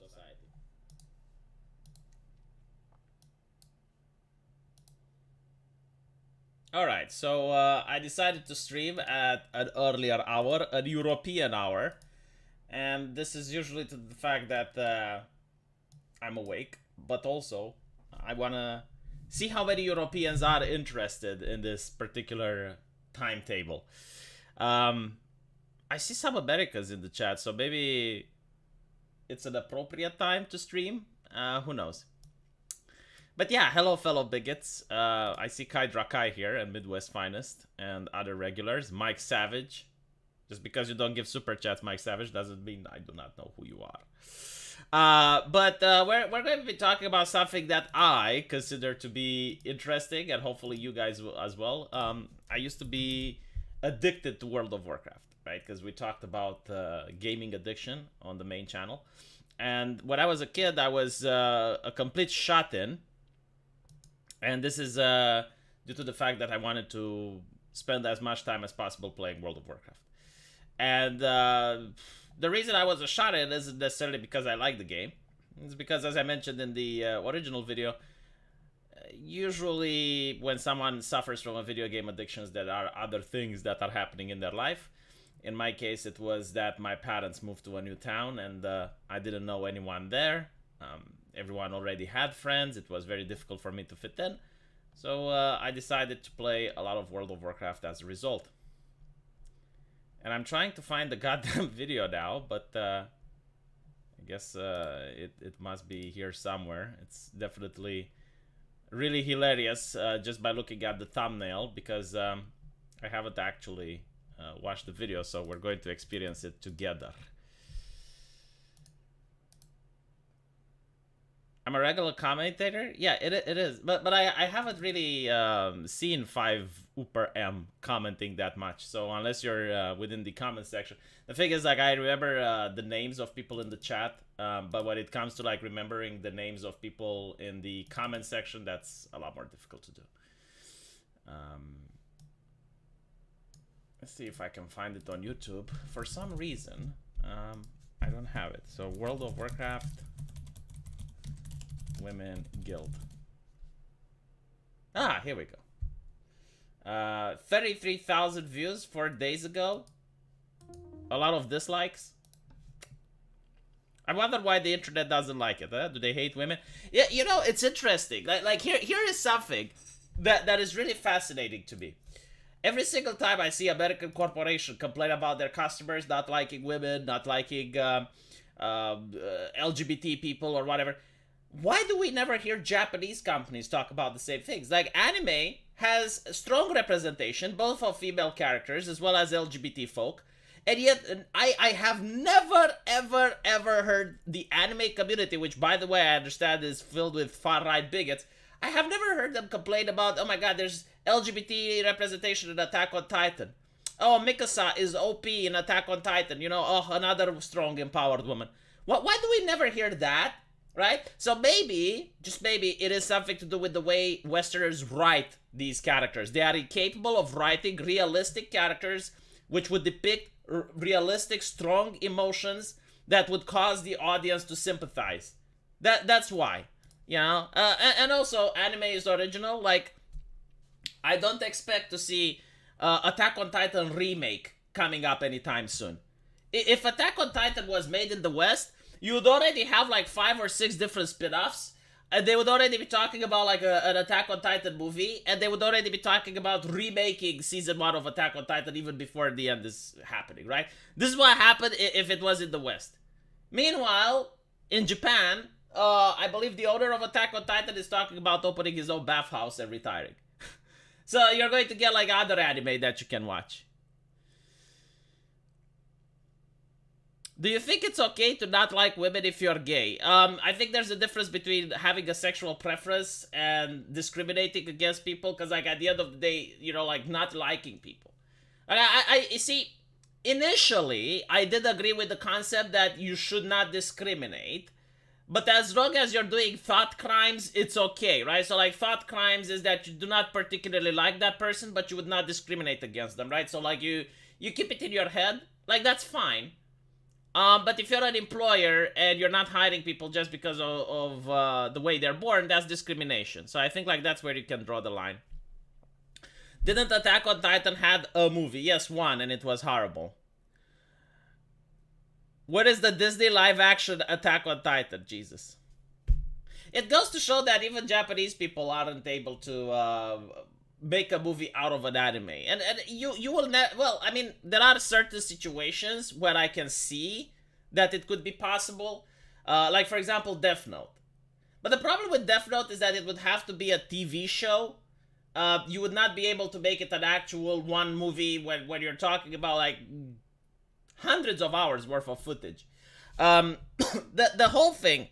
society. Alright, so I decided to stream at an earlier hour, a European hour. And this is usually to the fact that I'm awake, but also I want to see how many Europeans are interested in this particular timetable. Um, I see some Americans in the chat, so maybe it's an appropriate time to stream. Who knows? But yeah, hello, fellow bigots. I see Kai Drakai here and Midwest Finest and other regulars. Mike Savage. Just because you don't give super chats, Mike Savage, doesn't mean I do not know who you are. But we're going to be talking about something that I consider to be interesting, and hopefully you guys will as well. I used to be addicted to World of Warcraft, right? Because we talked about gaming addiction on the main channel. And when I was a kid, I was a complete shut-in. And this is due to the fact that I wanted to spend as much time as possible playing World of Warcraft. And the reason I was a shot-in isn't necessarily because I like the game. It's because, as I mentioned in the original video, usually when someone suffers from a video game addiction, there are other things that are happening in their life. In my case, it was that my parents moved to a new town and I didn't know anyone there. Everyone already had friends. It was very difficult for me to fit in. So I decided to play a lot of World of Warcraft as a result. And I'm trying to find the goddamn video now, but I guess it must be here somewhere. It's definitely really hilarious just by looking at the thumbnail, because I haven't actually watched the video, so we're going to experience it together. I'm a regular commentator? Yeah, it is. But I haven't really seen 5 Uper M commenting that much. So unless you're within the comment section. The thing is, like, I remember the names of people in the chat. But when it comes to, like, remembering the names of people in the comment section, that's a lot more difficult to do. Let's see if I can find it on YouTube. For some reason, I don't have it. So World of Warcraft Women Guild. Ah, here we go. 33,000 views 4 days ago. A lot of dislikes. I wonder why the internet doesn't like it. Huh? Do they hate women? Yeah, you know, it's interesting. Like here is something that is really fascinating to me. Every single time I see American corporation complain about their customers not liking women, not liking LGBT people or whatever, why do we never hear Japanese companies talk about the same things? Like, anime has strong representation, both of female characters as well as LGBT folk, and yet I have never, ever heard the anime community, which, by the way, I understand is filled with far-right bigots, I have never heard them complain about, oh my god, there's LGBT representation in Attack on Titan. Oh, Mikasa is OP in Attack on Titan, you know, oh, another strong, empowered woman. Why do we never hear that? Right? So maybe, just maybe, it is something to do with the way Westerners write these characters. They are incapable of writing realistic characters which would depict realistic, strong emotions that would cause the audience to sympathize. That's why. You know? And also, anime is original. Like, I don't expect to see Attack on Titan remake coming up anytime soon. If Attack on Titan was made in the West, you would already have like 5 or 6 different spin-offs, and they would already be talking about like an Attack on Titan movie, and they would already be talking about remaking season 1 of Attack on Titan even before the end is happening, right? This is what happened if it was in the West. Meanwhile, in Japan, I believe the owner of Attack on Titan is talking about opening his own bathhouse and retiring. So you're going to get like other anime that you can watch. Do you think it's okay to not like women if you're gay? I think there's a difference between having a sexual preference and discriminating against people, because, like, at the end of the day, you know, like, not liking people. I see, initially, I did agree with the concept that you should not discriminate, but as long as you're doing thought crimes, it's okay, right? So, like, thought crimes is that you do not particularly like that person, but you would not discriminate against them, right? So, like, you keep it in your head, like, that's fine. But if you're an employer and you're not hiring people just because of the way they're born, that's discrimination. So I think like that's where you can draw the line. Didn't Attack on Titan had a movie? Yes, one, and it was horrible. What is the Disney live action Attack on Titan? Jesus. It goes to show that even Japanese people aren't able to make a movie out of an anime. And you will not. Well, I mean, there are certain situations where I can see that it could be possible. Like, for example, Death Note. But the problem with Death Note is that it would have to be a TV show. You would not be able to make it an actual one movie when you're talking about like hundreds of hours worth of footage. The whole thing,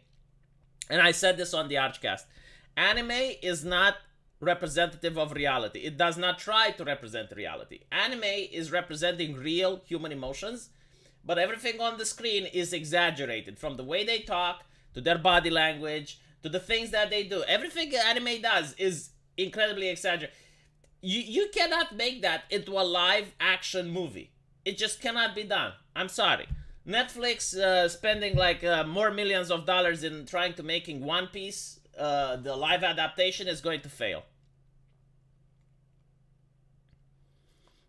and I said this on the Archcast, anime is not representative of reality. It does not try to represent reality. Anime is representing real human emotions, but everything on the screen is exaggerated, from the way they talk to their body language to the things that they do. Everything anime does is incredibly exaggerated. You cannot make that into a live action movie. It just cannot be done. I'm sorry. Netflix spending like more millions of dollars in trying to making One Piece, the live adaptation, is going to fail.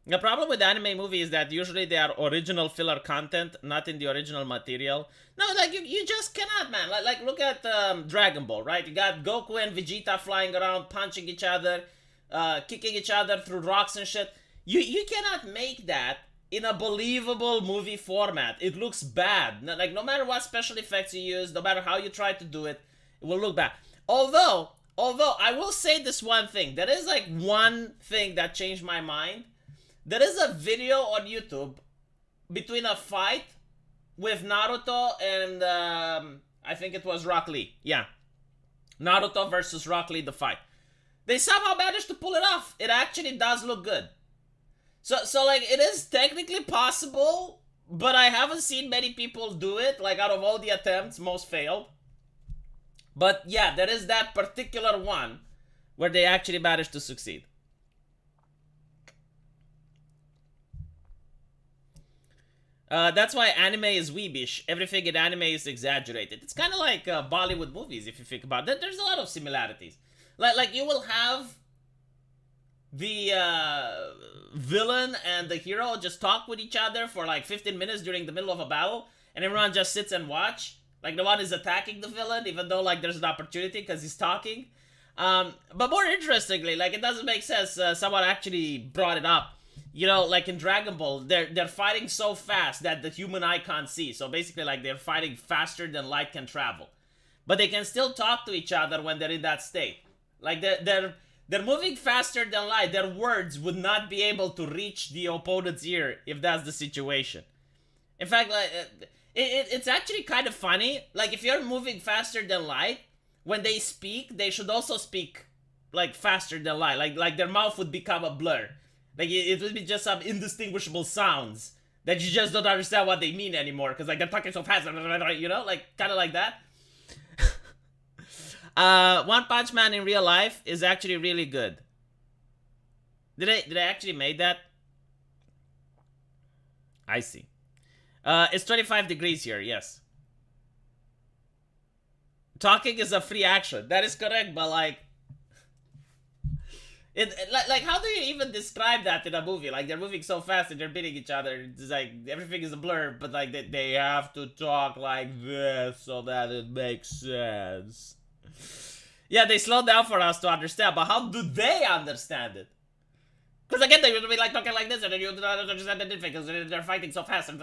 The problem with anime movie is that usually they are original filler content, not in the original material. No, like you just cannot, man. Like look at Dragon Ball, right? You got Goku and Vegeta flying around, punching each other, kicking each other through rocks and shit. You cannot make that in a believable movie format. It looks bad. Like no matter what special effects you use, no matter how you try to do it, it will look bad. Although I will say this one thing. There is like one thing that changed my mind. There is a video on YouTube between a fight with Naruto and I think it was Rock Lee. Yeah. Naruto versus Rock Lee, the fight. They somehow managed to pull it off. It actually does look good. So like it is technically possible, but I haven't seen many people do it. Like out of all the attempts, most failed. But yeah, there is that particular one where they actually managed to succeed. That's why anime is weebish. Everything in anime is exaggerated. It's kind of like Bollywood movies, if you think about it. There's a lot of similarities. Like you will have the villain and the hero just talk with each other for like 15 minutes during the middle of a battle, and everyone just sits and watch. Like the one is attacking the villain, even though like there's an opportunity because he's talking. But more interestingly, like it doesn't make sense. Someone actually brought it up. You know, like in Dragon Ball, they're fighting so fast that the human eye can't see. So basically, like they're fighting faster than light can travel, but they can still talk to each other when they're in that state. Like they're moving faster than light. Their words would not be able to reach the opponent's ear if that's the situation. In fact, like it's actually kind of funny. Like if you're moving faster than light, when they speak, they should also speak like faster than light. Like their mouth would become a blur. Like, it would be just some indistinguishable sounds that you just don't understand what they mean anymore. Because, like, they're talking so fast, you know? Like, kind of like that. One Punch Man in real life is actually really good. Did I actually make that? I see. It's 25 degrees here, yes. Talking is a free action. That is correct, but, like... Like how do you even describe that in a movie? Like they're moving so fast and they're beating each other. It's like everything is a blur, but like they have to talk like this so that it makes sense. Yeah, they slow down for us to understand, but how do they understand it? Because again, they would be like talking like this, and then you don't understand anything because they're fighting so fast, and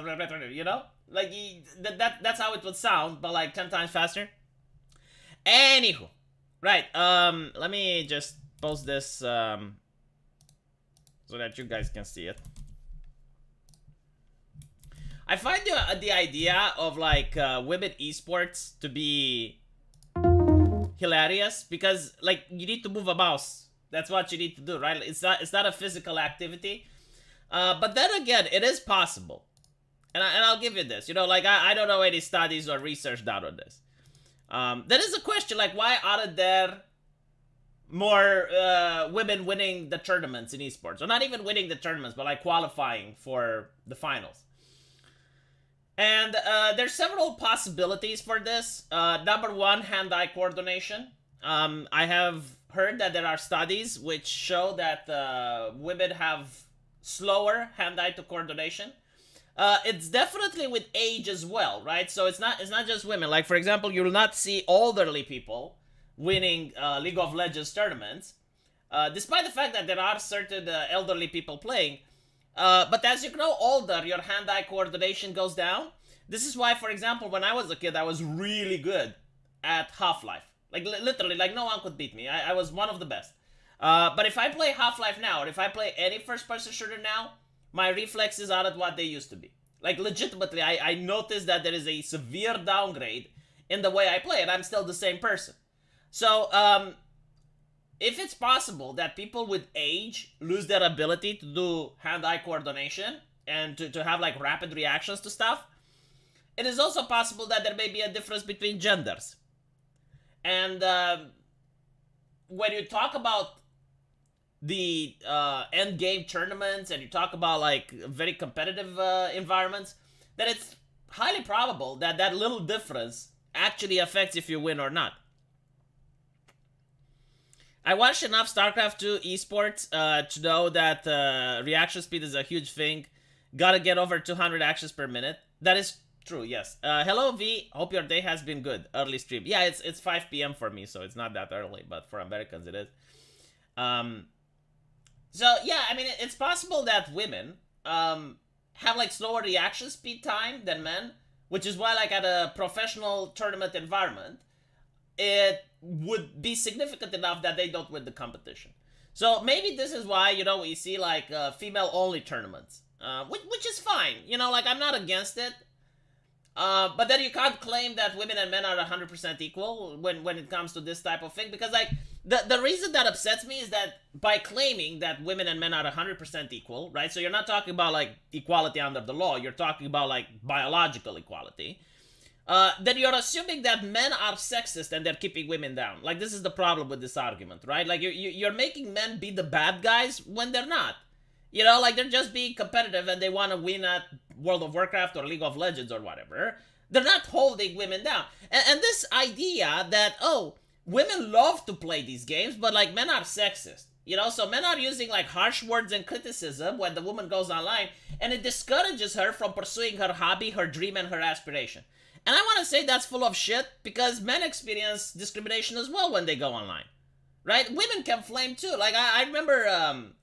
you know, like that's how it would sound, but like 10 times faster. Anywho, right? Let me just post this so that you guys can see it. I find the idea of like women esports to be hilarious because like you need to move a mouse. That's what you need to do, right? It's not a physical activity. But then again, it is possible. And I'll give you this. You know, like I don't know any studies or research done on this. There is a question like why aren't there more women winning the tournaments in esports, or not even winning the tournaments, but like qualifying for the finals. And there's several possibilities for this. Number one, hand-eye coordination. I have heard that there are studies which show that women have slower hand-eye to coordination. It's definitely with age as well, right? So it's not just women. Like for example, you'll not see elderly people winning League of Legends tournaments, despite the fact that there are certain elderly people playing. But as you grow older, your hand-eye coordination goes down. This is why, for example, when I was a kid, I was really good at Half-Life. Like literally, like no one could beat me. I was one of the best. But if I play Half-Life now, or if I play any first-person shooter now, my reflexes aren't what they used to be. Like legitimately, I noticed that there is a severe downgrade in the way I play, and I'm still the same person. So, if it's possible that people with age lose their ability to do hand-eye coordination and to have like rapid reactions to stuff, it is also possible that there may be a difference between genders. And when you talk about the end game tournaments and you talk about like very competitive environments, then it's highly probable that that little difference actually affects if you win or not. I watched enough StarCraft 2 esports to know that reaction speed is a huge thing. Gotta get over 200 actions per minute. That is true, yes. Hello V, hope your day has been good. Early stream. Yeah, it's 5 p.m. for me, so it's not that early, but for Americans it is. So yeah, I mean, it's possible that women have like slower reaction speed time than men, which is why like at a professional tournament environment, it would be significant enough that they don't win the competition. So maybe this is why, you know, we see like female-only tournaments, which is fine. You know, like I'm not against it. But then you can't claim that women and men are 100% equal when it comes to this type of thing. Because like the reason that upsets me is that by claiming that women and men are 100% equal, right? So you're not talking about like equality under the law. You're talking about like biological equality. Then you're assuming that men are sexist and they're keeping women down. Like, this is the problem with this argument, right? Like, you're making men be the bad guys when they're not. You know, like, they're just being competitive and they want to win at World of Warcraft or League of Legends or whatever. They're not holding women down. And this idea that, oh, women love to play these games, but, like, men are sexist. You know, so men are using, like, harsh words and criticism when the woman goes online, and it discourages her from pursuing her hobby, her dream, and her aspiration. And I want to say that's full of shit because men experience discrimination as well when they go online, right? Women can flame too. Like, I remember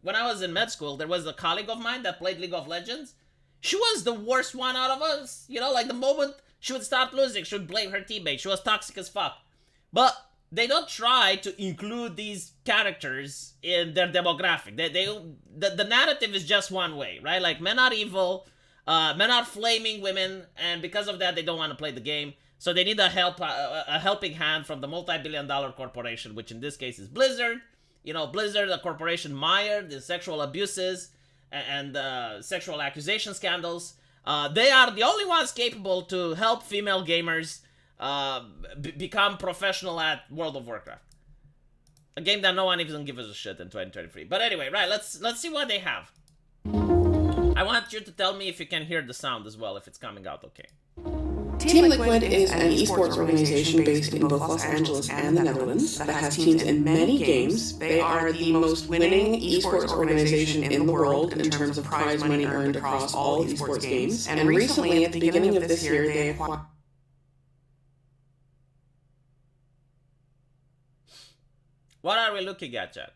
when I was in med school, there was a colleague of mine that played League of Legends. She was the worst one out of us. You know, like the moment she would start losing, she would blame her teammate. She was toxic as fuck. But they don't try to include these characters in their demographic. The narrative is just one way, right? Like, men are evil. Men are flaming women, and because of that, they don't want to play the game. So they need a helping hand from the multi-billion-dollar corporation, which in this case is Blizzard. You know, Blizzard, a corporation mired in sexual abuses and sexual accusation scandals. They are the only ones capable to help female gamers become professional at World of Warcraft, a game that no one even gives a shit in 2023. But anyway, right? Let's see what they have. I want you to tell me if you can hear the sound as well, if it's coming out okay. Team Liquid is an esports organization based in both Los Angeles and the Netherlands that has teams in many games. They are the most winning esports organization in the world in terms of prize money earned across all esports games. And recently, at the beginning of this year, they acquired... What are we looking at, chat?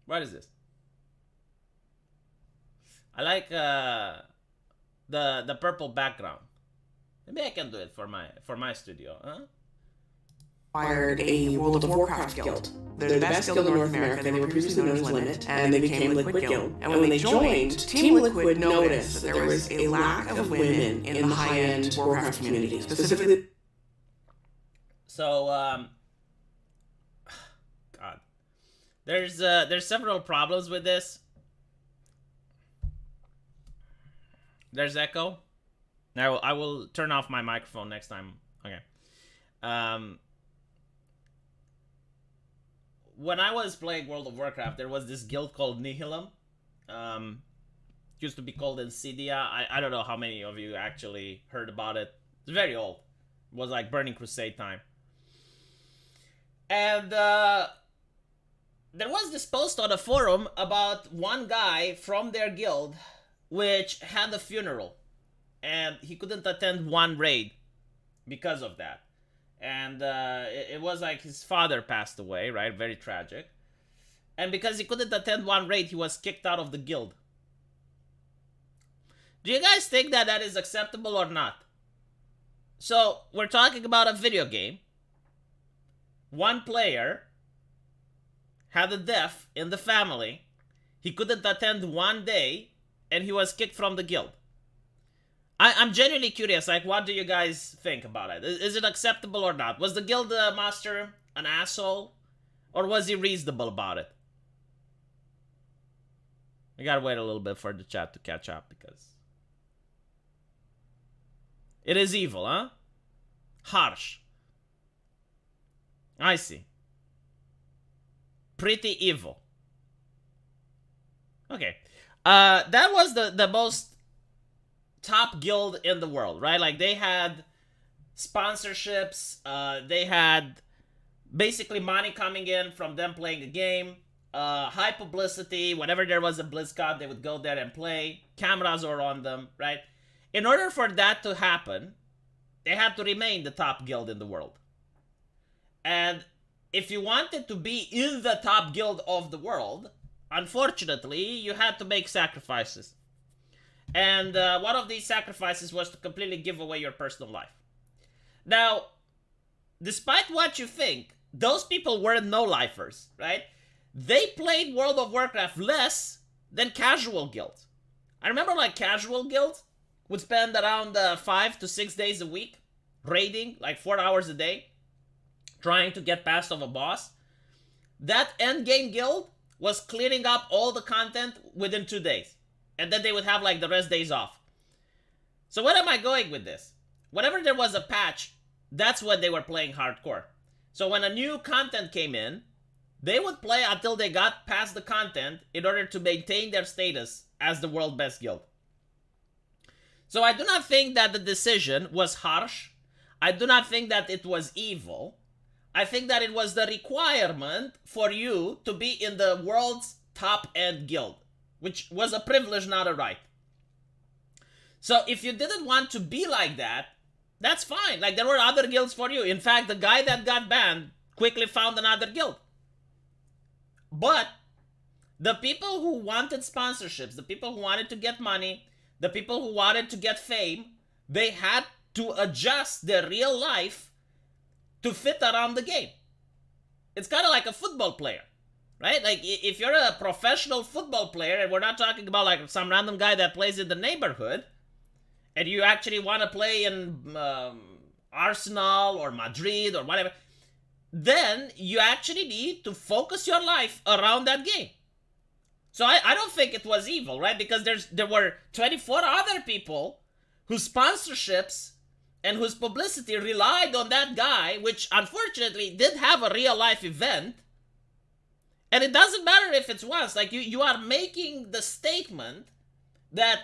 What is this? I like the purple background. Maybe I can do it for my studio, huh? Acquired a World of Warcraft guild. They're the best guild in North America. They were previously known as Limit, and they became Liquid Guild. And when they joined, Team Liquid noticed that there was a lack of women in the high-end Warcraft community, specifically. So, God, there's several problems with this. There's echo. Now I will turn off my microphone next time. Okay. When I was playing World of Warcraft, there was this guild called Nihilum, used to be called Insidia. I don't know how many of you actually heard about it. It's very old. It was like Burning Crusade time. And there was this post on a forum about one guy from their guild which had a funeral. And he couldn't attend one raid because of that. And it was like his father passed away, right? Very tragic. And because he couldn't attend one raid, he was kicked out of the guild. Do you guys think that that is acceptable or not? So, we're talking about a video game. One player had a death in the family. He couldn't attend one day, and he was kicked from the guild. I'm genuinely curious, like, what do you guys think about it? Is it acceptable or not? Was the guild master an asshole? Or was he reasonable about it? I gotta wait a little bit for the chat to catch up, because it is evil, huh? Harsh. I see. Pretty evil. Okay. That was the most top guild in the world, right? Like, they had sponsorships, they had basically money coming in from them playing a game, high publicity. Whenever there was a BlizzCon, they would go there and play. Cameras were on them, right? In order for that to happen, they had to remain the top guild in the world. And if you wanted to be in the top guild of the world, unfortunately, you had to make sacrifices. And one of these sacrifices was to completely give away your personal life. Now, despite what you think, those people weren't no-lifers, right? They played World of Warcraft less than casual guilds. I remember, like, casual guilds would spend around 5 to 6 days a week raiding, like 4 hours a day, trying to get past of a boss. That endgame guild was clearing up all the content within 2 days. And then they would have, like, the rest days off. So where am I going with this? Whenever there was a patch, that's when they were playing hardcore. So when a new content came in, they would play until they got past the content in order to maintain their status as the world best guild. So I do not think that the decision was harsh. I do not think that it was evil. I think that it was the requirement for you to be in the world's top end guild, which was a privilege, not a right. So if you didn't want to be like that, that's fine. Like, there were other guilds for you. In fact, the guy that got banned quickly found another guild. But the people who wanted sponsorships, the people who wanted to get money, the people who wanted to get fame, they had to adjust their real life to fit around the game. It's kind of like a football player, right? Like, if you're a professional football player, and we're not talking about like some random guy that plays in the neighborhood, and you actually want to play in Arsenal or Madrid or whatever, then you actually need to focus your life around that game. So I don't think it was evil, right? Because there were 24 other people whose sponsorships and whose publicity relied on that guy, which unfortunately did have a real life event. And it doesn't matter if it's once. Like, you are making the statement that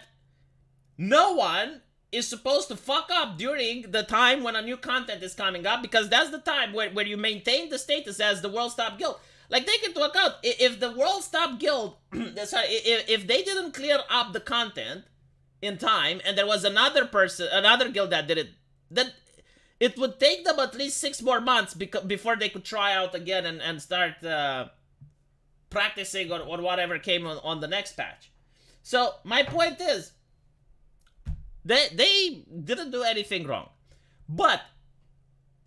no one is supposed to fuck up during the time when a new content is coming up, because that's the time where you maintain the status as the world's top guild. Like, take into account, if the world's top guild, sorry, if they didn't clear up the content in time, and there was another guild that did it, then it would take them at least 6 more months before they could try out again and start practicing or whatever came on the next patch. So my point is, they didn't do anything wrong. But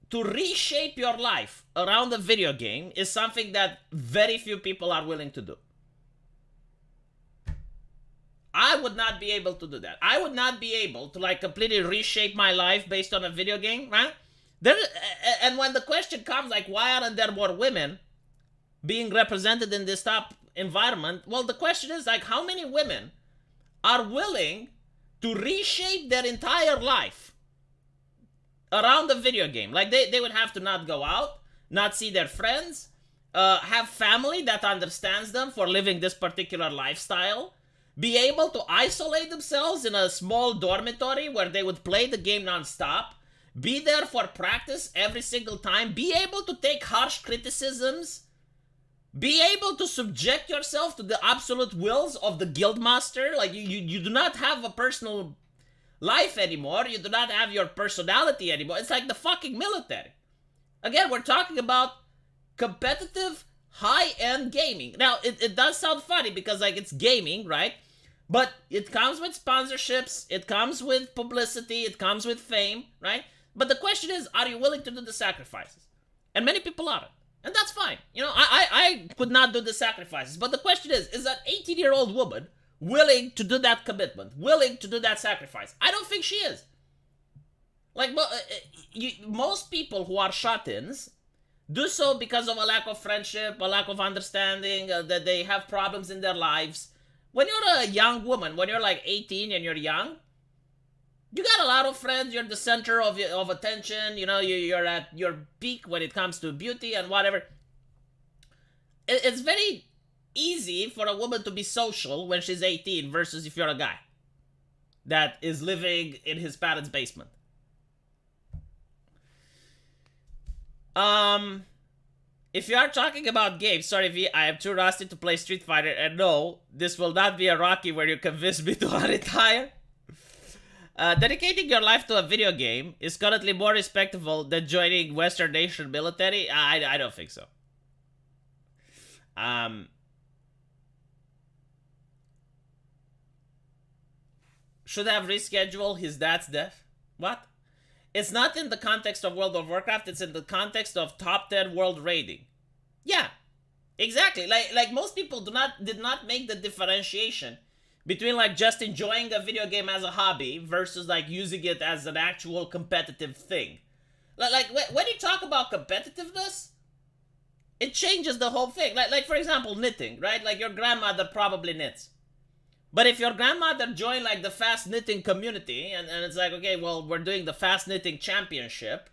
to reshape your life around a video game is something that very few people are willing to do. I would not be able to do that. I would not be able to, like, completely reshape my life based on a video game, right? And when the question comes, like, why aren't there more women being represented in this top environment? Well, the question is, like, how many women are willing to reshape their entire life around a video game? Like, they would have to not go out, not see their friends, have family that understands them for living this particular lifestyle, be able to isolate themselves in a small dormitory where they would play the game non-stop, be there for practice every single time, be able to take harsh criticisms, be able to subject yourself to the absolute wills of the guildmaster. Like, you do not have a personal life anymore. You do not have your personality anymore. It's like the fucking military. Again, we're talking about competitive, high-end gaming. Now, it does sound funny because, like, it's gaming, right? But it comes with sponsorships, it comes with publicity, it comes with fame, right? But the question is, are you willing to do the sacrifices? And many people aren't. And that's fine. You know, I could not do the sacrifices. But the question is that 18-year-old woman willing to do that commitment, willing to do that sacrifice? I don't think she is. Like, most people who are shut-ins do so because of a lack of friendship, a lack of understanding, that they have problems in their lives. When you're a young woman, when you're like 18 and you're young, you got a lot of friends, you're the center of attention, you know, you're at your peak when it comes to beauty and whatever. It's very easy for a woman to be social when she's 18 versus if you're a guy that is living in his parents' basement. If you are talking about games, sorry V, I am too rusty to play Street Fighter, and no, this will not be a Rocky where you convince me to retire. Dedicating your life to a video game is currently more respectable than joining Western nation military? I don't think so. Should have rescheduled his dad's death? What? It's not in the context of World of Warcraft, it's in the context of top 10 world rating. Yeah, exactly. Like most people did not make the differentiation between like just enjoying a video game as a hobby versus like using it as an actual competitive thing. Like when you talk about competitiveness, it changes the whole thing. Like for example, knitting, right? Like your grandmother probably knits. But if your grandmother joined like the fast knitting community and it's like, okay, well, we're doing the fast knitting championship,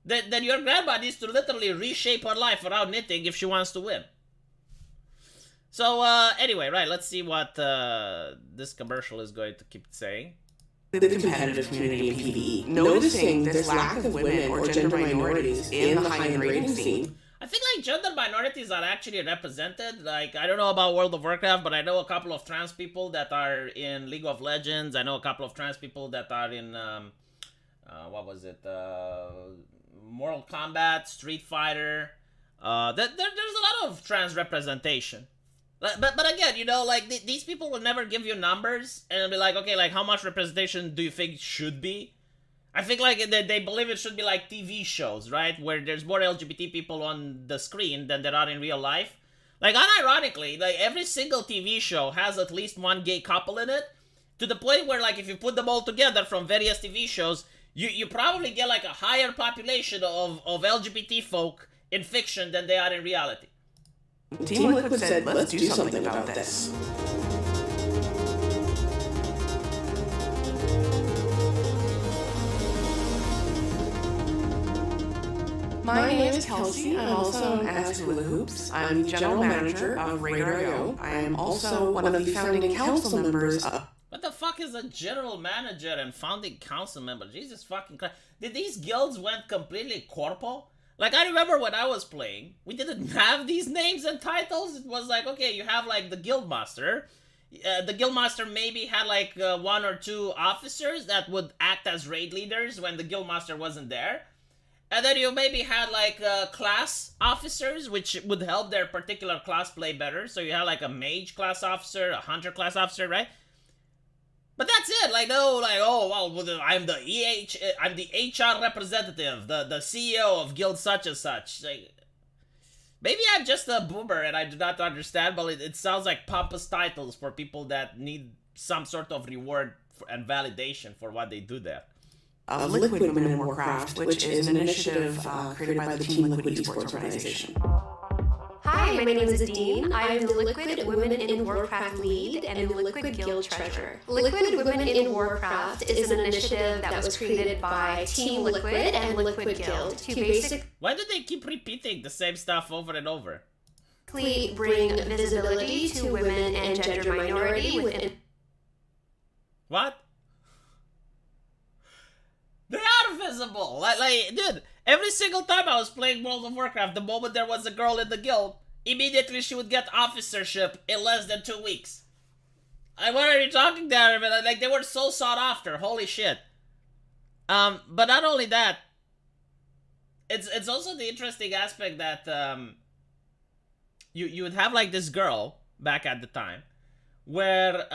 then your grandma needs to literally reshape her life around knitting if she wants to win. So anyway, right, let's see what this commercial is going to keep saying. The competitive community in PvE, noticing this lack of women or gender minorities in the high-end rating scene. I think like gender minorities are actually represented. Like, I don't know about World of Warcraft, but I know a couple of trans people that are in League of Legends. I know a couple of trans people that are in what was it? Mortal Kombat, Street Fighter. There's a lot of trans representation. But again, you know, like these people will never give you numbers and it'll be like, okay, like how much representation do you think should be? I think like they believe it should be like TV shows, right? Where there's more LGBT people on the screen than there are in real life. Like unironically, like every single TV show has at least one gay couple in it. To the point where like if you put them all together from various TV shows, you probably get like a higher population of LGBT folk in fiction than they are in reality. Team Liquid said, let's do something about this. My name is Kelsey. I'm also known as Hula Hoops. I'm the general manager of Radar.io. I am also one of the founding council members of... What the fuck is a general manager and founding council member? Jesus fucking Christ. Did these guilds went completely corpo? Like, I remember when I was playing, we didn't have these names and titles. It was like, okay, you have like the guildmaster. The guildmaster maybe had like one or two officers that would act as raid leaders when the guildmaster wasn't there. And then you maybe had like class officers, which would help their particular class play better. So you had like a mage class officer, a hunter class officer, right? But that's it. Like, no, like, oh, well, I'm the I'm the HR representative, the CEO of guild such and such. Like, maybe I'm just a boomer and I do not understand, but it sounds like pompous titles for people that need some sort of reward and validation for what they do there. Of Liquid Women in Warcraft, which is an initiative created by the Team Liquid Esports organization. Hi, my name is Dean. I am the Liquid Women in Warcraft lead and the Liquid Guild treasurer. Liquid Women in Warcraft is an initiative that was created by Team Liquid and Liquid Guild to Why do they keep repeating the same stuff over and over? bring visibility to women and gender minority within. What? They are visible. Like, dude, every single time I was playing World of Warcraft, the moment there was a girl in the guild, immediately she would get officership in less than 2 weeks. Like, what are you talking there? Like, they were so sought after. Holy shit. But not only that, it's also the interesting aspect that you would have like this girl back at the time where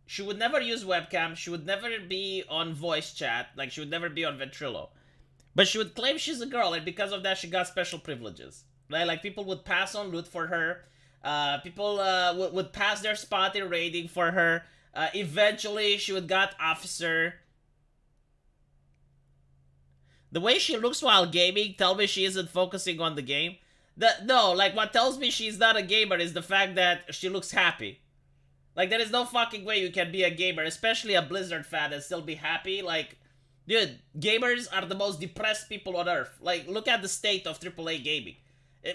she would never use webcam, she would never be on voice chat, like she would never be on Ventrilo. But she would claim she's a girl, and because of that she got special privileges. Right? Like people would pass on loot for her, people would pass their spot in raiding for her, eventually she would got officer. The way she looks while gaming tell me she isn't focusing on the game. No, like what tells me she's not a gamer is the fact that she looks happy. Like there is no fucking way you can be a gamer, especially a Blizzard fan, and still be happy. Like, dude, gamers are the most depressed people on earth. Like, look at the state of AAA gaming.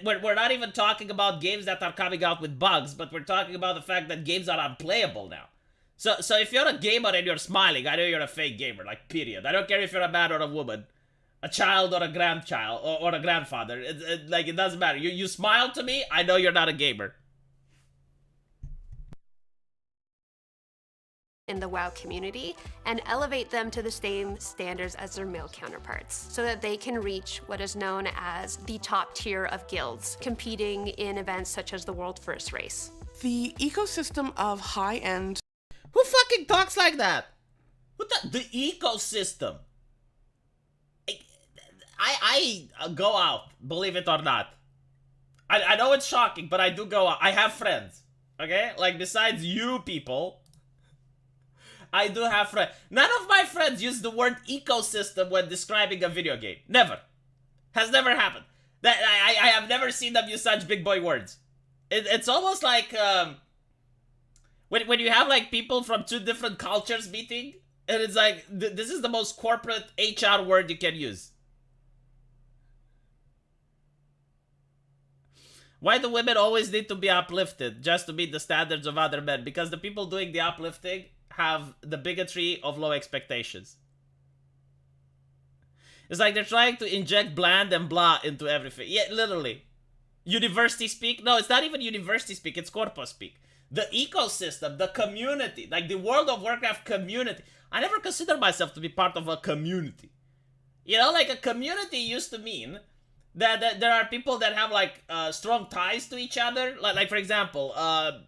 We're not even talking about games that are coming out with bugs, but we're talking about the fact that games are unplayable now. So if you're a gamer and you're smiling, I know you're a fake gamer, like, period. I don't care if you're a man or a woman, a child or a grandchild, or a grandfather. Like, it doesn't matter. You smile to me, I know you're not a gamer. In the WoW community and elevate them to the same standards as their male counterparts so that they can reach what is known as the top tier of guilds, competing in events such as the World First Race. The ecosystem of high-end... Who fucking talks like that? What the ecosystem? I go out, believe it or not. I know it's shocking, but I do go out. I have friends, okay? Like, besides you people, I do have friends. None of my friends use the word ecosystem when describing a video game. Never. Has never happened. That I have never seen them use such big boy words. It's almost like when you have like people from two different cultures meeting, and it's like, this is the most corporate HR word you can use. Why do women always need to be uplifted just to meet the standards of other men? Because the people doing the uplifting have the bigotry of low expectations. It's like they're trying to inject bland and blah into everything. Yeah, literally. University speak? No, it's not even university speak, it's corpo speak. The ecosystem, the community, like the World of Warcraft community. I never considered myself to be part of a community. You know, like a community used to mean that there are people that have like strong ties to each other. Like for example, a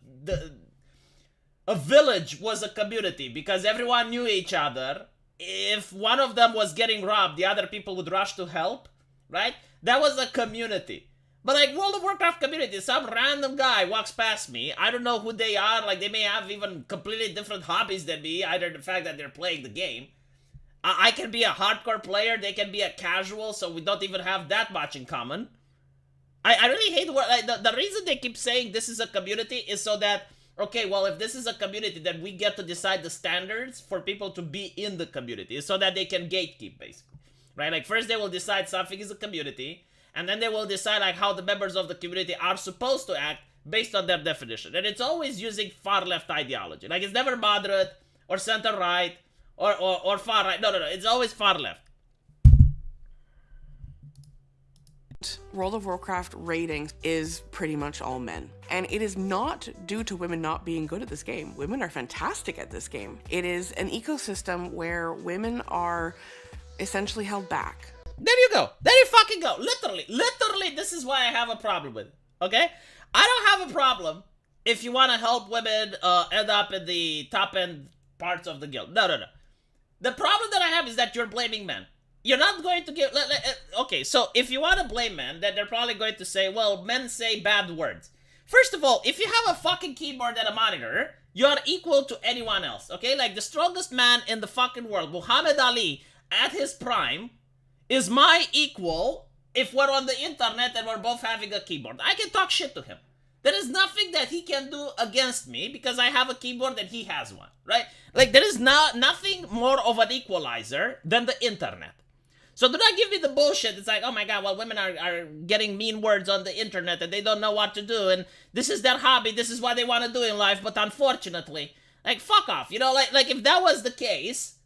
village was a community because everyone knew each other. If one of them was getting robbed, the other people would rush to help, right? That was a community. But like World of Warcraft community, some random guy walks past me. I don't know who they are. Like they may have even completely different hobbies than me. Either the fact that they're playing the game. I can be a hardcore player. They can be a casual. So we don't even have that much in common. I really hate like, the reason they keep saying this is a community is so that, okay, well, if this is a community, then we get to decide the standards for people to be in the community so that they can gatekeep, basically. Right? Like, first they will decide something is a community, and then they will decide, like, how the members of the community are supposed to act based on their definition. And it's always using far-left ideology. Like, it's never moderate, or center-right, or far-right. No. It's always far-left. World of Warcraft rating is pretty much all men. And it is not due to women not being good at this game. Women are fantastic at this game. It is an ecosystem where women are essentially held back. There you go. There you fucking go. Literally, this is why I have a problem with it. Okay? I don't have a problem if you want to help women end up in the top end parts of the guild. No. The problem that I have is that you're blaming men. You're not going to give... Okay, so if you want to blame men, then they're probably going to say, well, men say bad words. First of all, if you have a fucking keyboard and a monitor, you are equal to anyone else, okay? Like, the strongest man in the fucking world, Muhammad Ali, at his prime, is my equal if we're on the internet and we're both having a keyboard. I can talk shit to him. There is nothing that he can do against me because I have a keyboard and he has one, right? Like, there is nothing more of an equalizer than the internet. So do not give me the bullshit. It's like, oh my god, well, women are getting mean words on the internet and they don't know what to do, and this is their hobby, this is what they want to do in life, but unfortunately, like, fuck off. You know, like if that was the case,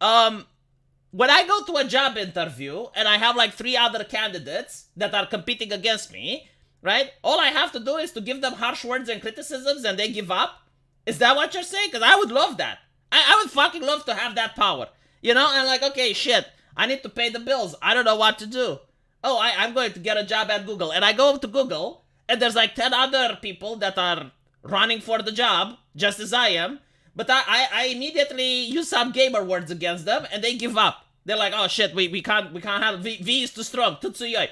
when I go to a job interview and I have like 3 other candidates that are competing against me, right? All I have to do is to give them harsh words and criticisms and they give up? Is that what you're saying? Because I would love that. I would fucking love to have that power. You know, and like, okay, shit, I need to pay the bills. I don't know what to do. Oh, I'm going to get a job at Google. And I go to Google, and there's like 10 other people that are running for the job, just as I am. But I immediately use some gamer words against them, and they give up. They're like, oh shit, we can't have V is too strong, tutsuyoi.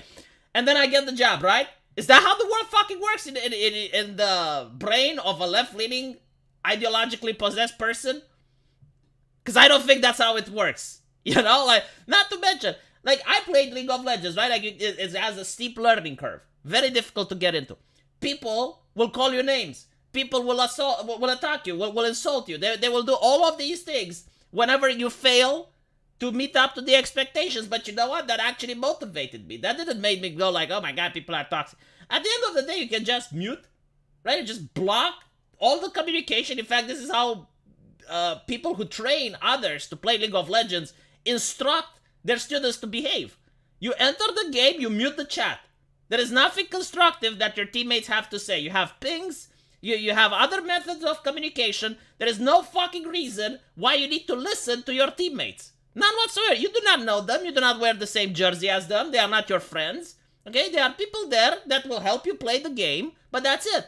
And then I get the job, right? Is that how the world fucking works in the brain of a left-leaning, ideologically possessed person? Because I don't think that's how it works. You know, like, not to mention, like, I played League of Legends, right? Like, it has a steep learning curve. Very difficult to get into. People will call you names. People will attack you, will insult you. They will do all of these things whenever you fail to meet up to the expectations. But you know what? That actually motivated me. That didn't make me go like, oh my god, people are toxic. At the end of the day, you can just mute, right? You just block all the communication. In fact, this is how people who train others to play League of Legends instruct their students to behave. You enter the game, you mute the chat. There is nothing constructive that your teammates have to say. You have pings, you have other methods of communication. There is no fucking reason why you need to listen to your teammates. None whatsoever. You do not know them. You do not wear the same jersey as them. They are not your friends. Okay? There are people there that will help you play the game, but that's it.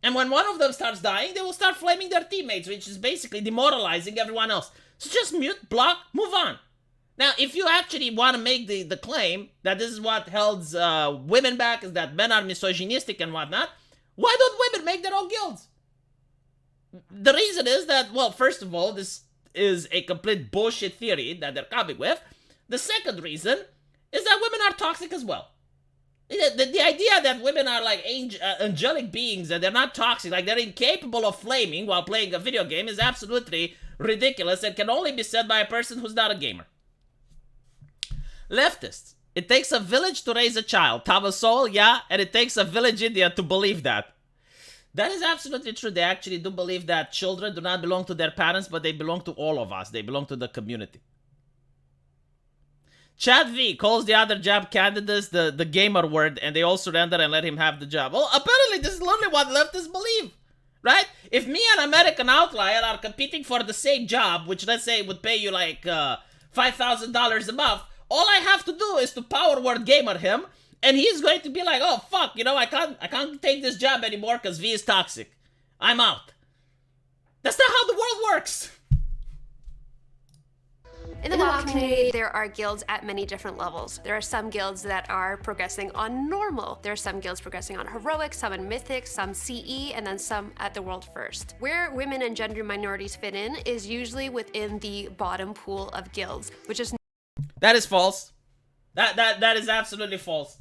And when one of them starts dying, they will start flaming their teammates, which is basically demoralizing everyone else. So just mute, block, move on. Now, if you actually want to make the claim that this is what holds women back, is that men are misogynistic and whatnot, why don't women make their own guilds? The reason is that, well, first of all, this is a complete bullshit theory that they're coming with. The second reason is that women are toxic as well. The idea that women are like angelic beings and they're not toxic, like they're incapable of flaming while playing a video game, is absolutely ridiculous and can only be said by a person who's not a gamer. Leftists. It takes a village to raise a child. Tamasol, yeah, and it takes a village India to believe that. That is absolutely true. They actually do believe that children do not belong to their parents, but they belong to all of us. They belong to the community. Chad V calls the other job candidates the gamer word, and they all surrender and let him have the job. Well, apparently this is literally what leftists believe, right? If me and American Outlier are competing for the same job, which let's say would pay you like $5,000 a month, all I have to do is to power word gamer him, and he's going to be like, oh fuck, you know, I can't take this job anymore because V is toxic. I'm out. That's not how the world works. In the WoW community, there are guilds at many different levels. There are some guilds that are progressing on normal. There are some guilds progressing on heroic, some in mythic, some CE, and then some at the world first. Where women and gender minorities fit in is usually within the bottom pool of guilds, which is... That is false. That is absolutely false.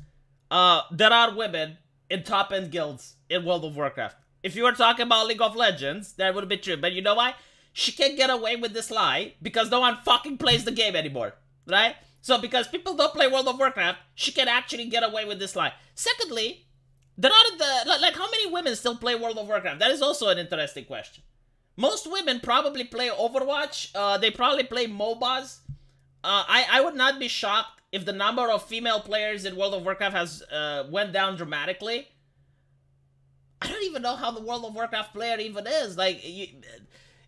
There are women in top-end guilds in World of Warcraft. If you were talking about League of Legends, that would be true. But you know why? She can't get away with this lie because no one fucking plays the game anymore, right? So because people don't play World of Warcraft, she can actually get away with this lie. Secondly, there are like how many women still play World of Warcraft? That is also an interesting question. Most women probably play Overwatch. They probably play MOBAs. I would not be shocked if the number of female players in World of Warcraft has went down dramatically. I don't even know how the World of Warcraft player even is. Like,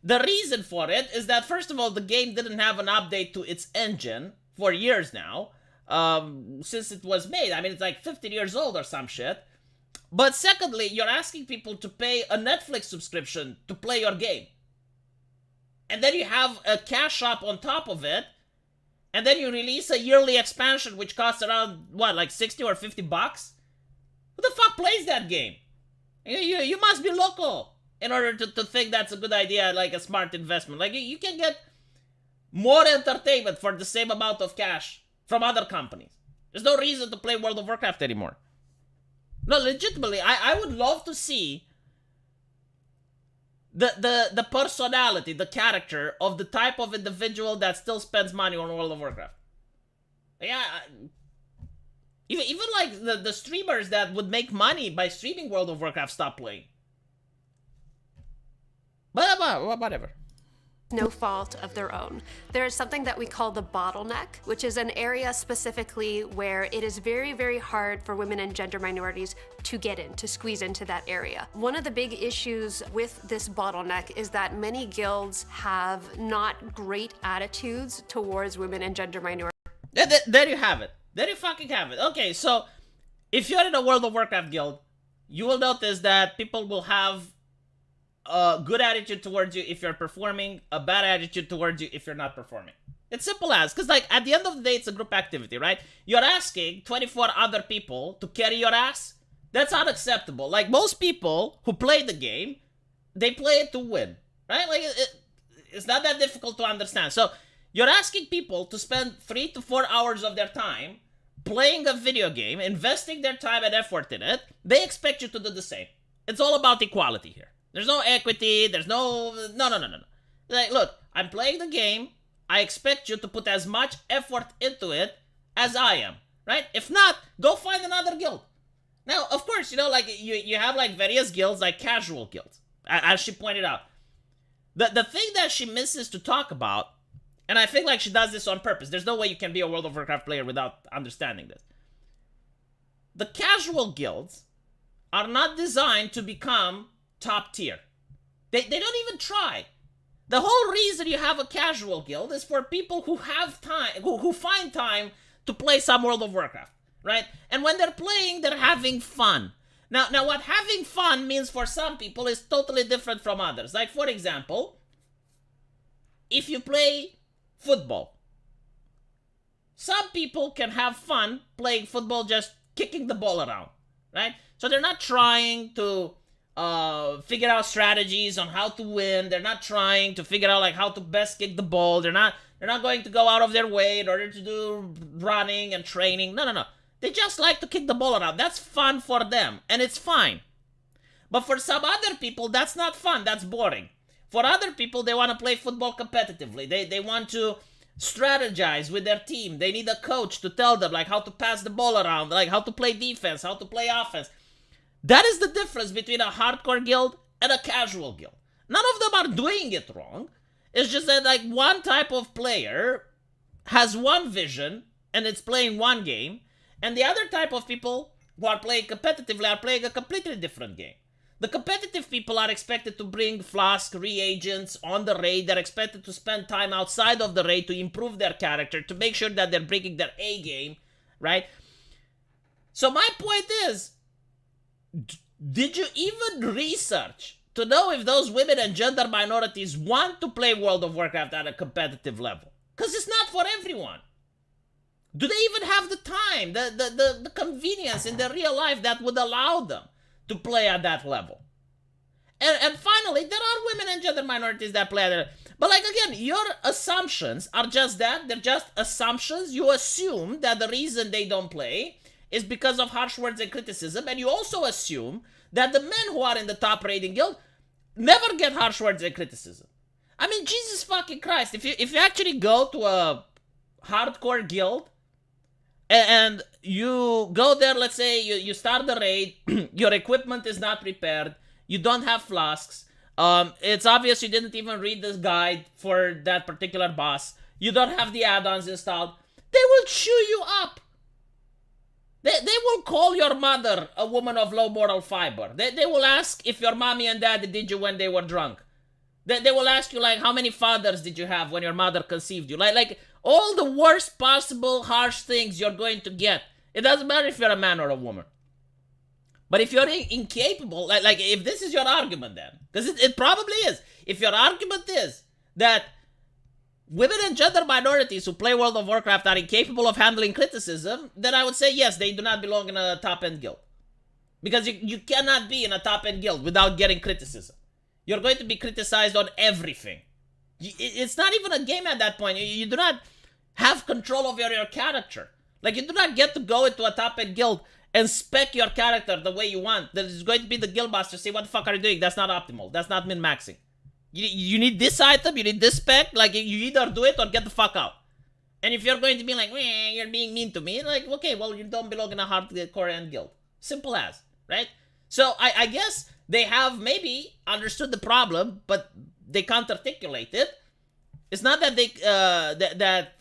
the reason for it is that, first of all, the game didn't have an update to its engine for years now, since it was made. I mean, it's like 15 years old or some shit. But secondly, you're asking people to pay a Netflix subscription to play your game. And then you have a cash shop on top of it. And then you release a yearly expansion which costs around, what, like 60 or 50 bucks? Who the fuck plays that game? You must be local in order to think that's a good idea, like a smart investment. Like, you can get more entertainment for the same amount of cash from other companies. There's no reason to play World of Warcraft anymore. No, legitimately, I would love to see the personality, the character of the type of individual that still spends money on World of Warcraft. Yeah, even like the streamers that would make money by streaming World of Warcraft stop playing. But whatever. No fault of their own. There is something that we call the bottleneck, which is an area specifically where it is very, very hard for women and gender minorities to get in, to squeeze into that area. One of the big issues with this bottleneck is that many guilds have not great attitudes towards women and gender minorities. There you have it. There you fucking have it. Okay, so if you're in a World of Warcraft guild, you will notice that people will have a good attitude towards you if you're performing, a bad attitude towards you if you're not performing. It's simple as, because like at the end of the day, it's a group activity, right? You're asking 24 other people to carry your ass. That's unacceptable. Like most people who play the game, they play it to win, right? Like it's not that difficult to understand. So you're asking people to spend 3 to 4 hours of their time playing a video game, investing their time and effort in it. They expect you to do the same. It's all about equality here. There's no equity, there's no. Like, look, I'm playing the game. I expect you to put as much effort into it as I am, right? If not, go find another guild. Now, of course, you know, like, you have, like, various guilds, like casual guilds, as she pointed out. The thing that she misses to talk about, and I think, like, she does this on purpose. There's no way you can be a World of Warcraft player without understanding this. The casual guilds are not designed to become top tier. They don't even try. The whole reason you have a casual guild is for people who have time, who find time to play some World of Warcraft, right? And when they're playing, they're having fun. Now what having fun means for some people is totally different from others. Like, for example, if you play football, some people can have fun playing football just kicking the ball around, right? So they're not trying to figure out strategies on how to win. They're not trying to figure out like how to best kick the ball. They're not going to go out of their way in order to do running and training. No. They just like to kick the ball around. That's fun for them, and it's fine. But for some other people, that's not fun. That's boring. For other people, they want to play football competitively. They want to strategize with their team. They need a coach to tell them like how to pass the ball around, like how to play defense, how to play offense. That is the difference between a hardcore guild and a casual guild. None of them are doing it wrong. It's just that like one type of player has one vision and it's playing one game, and the other type of people who are playing competitively are playing a completely different game. The competitive people are expected to bring flask reagents on the raid. They're expected to spend time outside of the raid to improve their character, to make sure that they're bringing their A game, right? So my point is, did you even research to know if those women and gender minorities want to play World of Warcraft at a competitive level? Because it's not for everyone. Do they even have the time, the convenience in their real life that would allow them to play at that level? And finally, there are women and gender minorities that play at that level. But like again, your assumptions are just that. They're just assumptions. You assume that the reason they don't play is because of harsh words and criticism, and you also assume that the men who are in the top rating guild never get harsh words and criticism. I mean, Jesus fucking Christ, if you actually go to a hardcore guild and you go there, let's say you start the raid, your equipment is not prepared, you don't have flasks, it's obvious you didn't even read this guide for that particular boss, you don't have the add-ons installed, they will chew you up. They will call your mother a woman of low moral fiber. They will ask if your mommy and daddy did you when they were drunk. They will ask you, like, how many fathers did you have when your mother conceived you? Like all the worst possible harsh things you're going to get. It doesn't matter if you're a man or a woman. But if you're incapable, like if this is your argument then, because it probably is. If your argument is that women and gender minorities who play World of Warcraft are incapable of handling criticism, then I would say yes, they do not belong in a top-end guild. Because you cannot be in a top-end guild without getting criticism. You're going to be criticized on everything. It's not even a game at that point. You do not have control over your character. Like, you do not get to go into a top-end guild and spec your character the way you want. There's going to be the guild master say, what the fuck are you doing? That's not optimal. That's not min-maxing. You need this item, you need this spec, like you either do it or get the fuck out. And if you're going to be like, you're being mean to me, like, okay, well, you don't belong in a hardcore end guild. Simple as, right? So I guess they have maybe understood the problem, but they can't articulate it. It's not that they that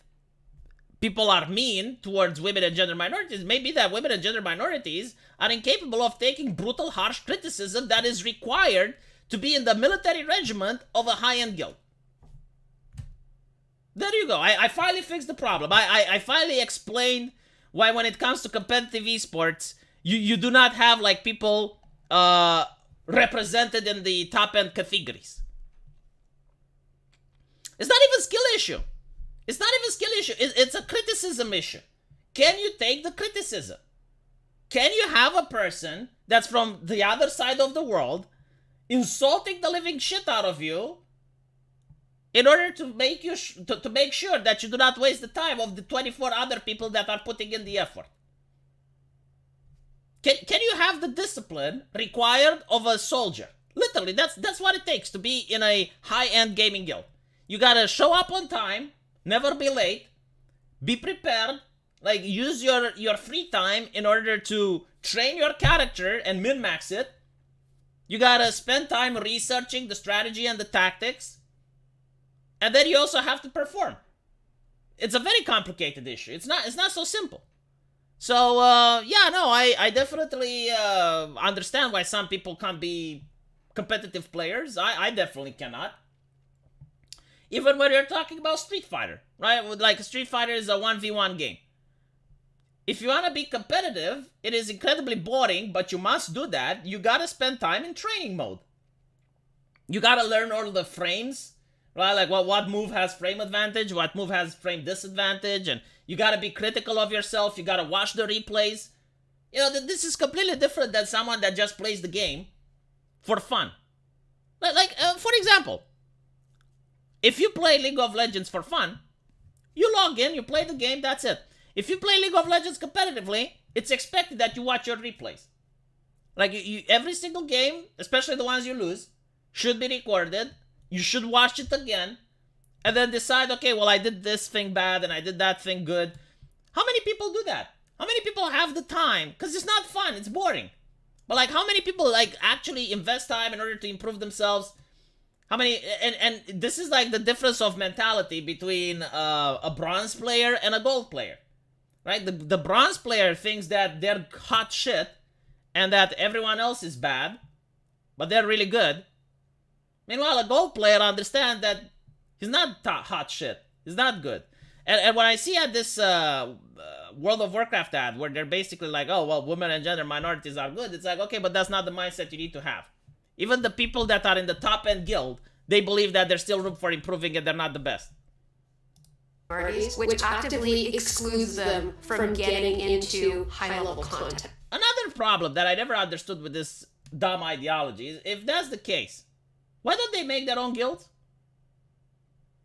people are mean towards women and gender minorities. Maybe that women and gender minorities are incapable of taking brutal, harsh criticism that is required to be in the military regiment of a high-end guild. There you go. I finally fixed the problem. I finally explained why when it comes to competitive esports, you do not have like people represented in the top-end categories. It's not even a skill issue. It's not even a skill issue. It's a criticism issue. Can you take the criticism? Can you have a person that's from the other side of the world insulting the living shit out of you in order to make you to make sure that you do not waste the time of the 24 other people that are putting in the effort? Can you have the discipline required of a soldier? Literally, that's what it takes to be in a high-end gaming guild. You gotta show up on time, never be late, be prepared, like use your free time in order to train your character and min-max it. You gotta spend time researching the strategy and the tactics. And then you also have to perform. It's a very complicated issue. It's not so simple. So, I definitely understand why some people can't be competitive players. I definitely cannot. Even when you're talking about Street Fighter, right? Like, Street Fighter is a 1v1 game. If you want to be competitive, it is incredibly boring, but you must do that. You gotta spend time in training mode. You gotta learn all the frames, right? Like, what move has frame advantage, what move has frame disadvantage, and you gotta be critical of yourself. You gotta watch the replays. You know, this is completely different than someone that just plays the game for fun. For example, if you play League of Legends for fun, you log in, you play the game, that's it. If you play League of Legends competitively, it's expected that you watch your replays. Like, every single game, especially the ones you lose, should be recorded. You should watch it again, and then decide, okay, well, I did this thing bad, and I did that thing good. How many people do that? How many people have the time? Because it's not fun, it's boring. But, like, how many people, like, actually invest time in order to improve themselves? How many, and this is, like, the difference of mentality between a bronze player and a gold player. Right? The bronze player thinks that they're hot shit and that everyone else is bad, but they're really good. Meanwhile, a gold player understands that he's not hot shit. He's not good. And when I see at this World of Warcraft ad where they're basically like, oh, well, women and gender minorities are good, it's like, okay, but that's not the mindset you need to have. Even the people that are in the top-end guild, they believe that there's still room for improving and they're not the best. Which actively excludes them from getting into high-level content. Another problem that I never understood with this dumb ideology is, if that's the case, why don't they make their own guilds?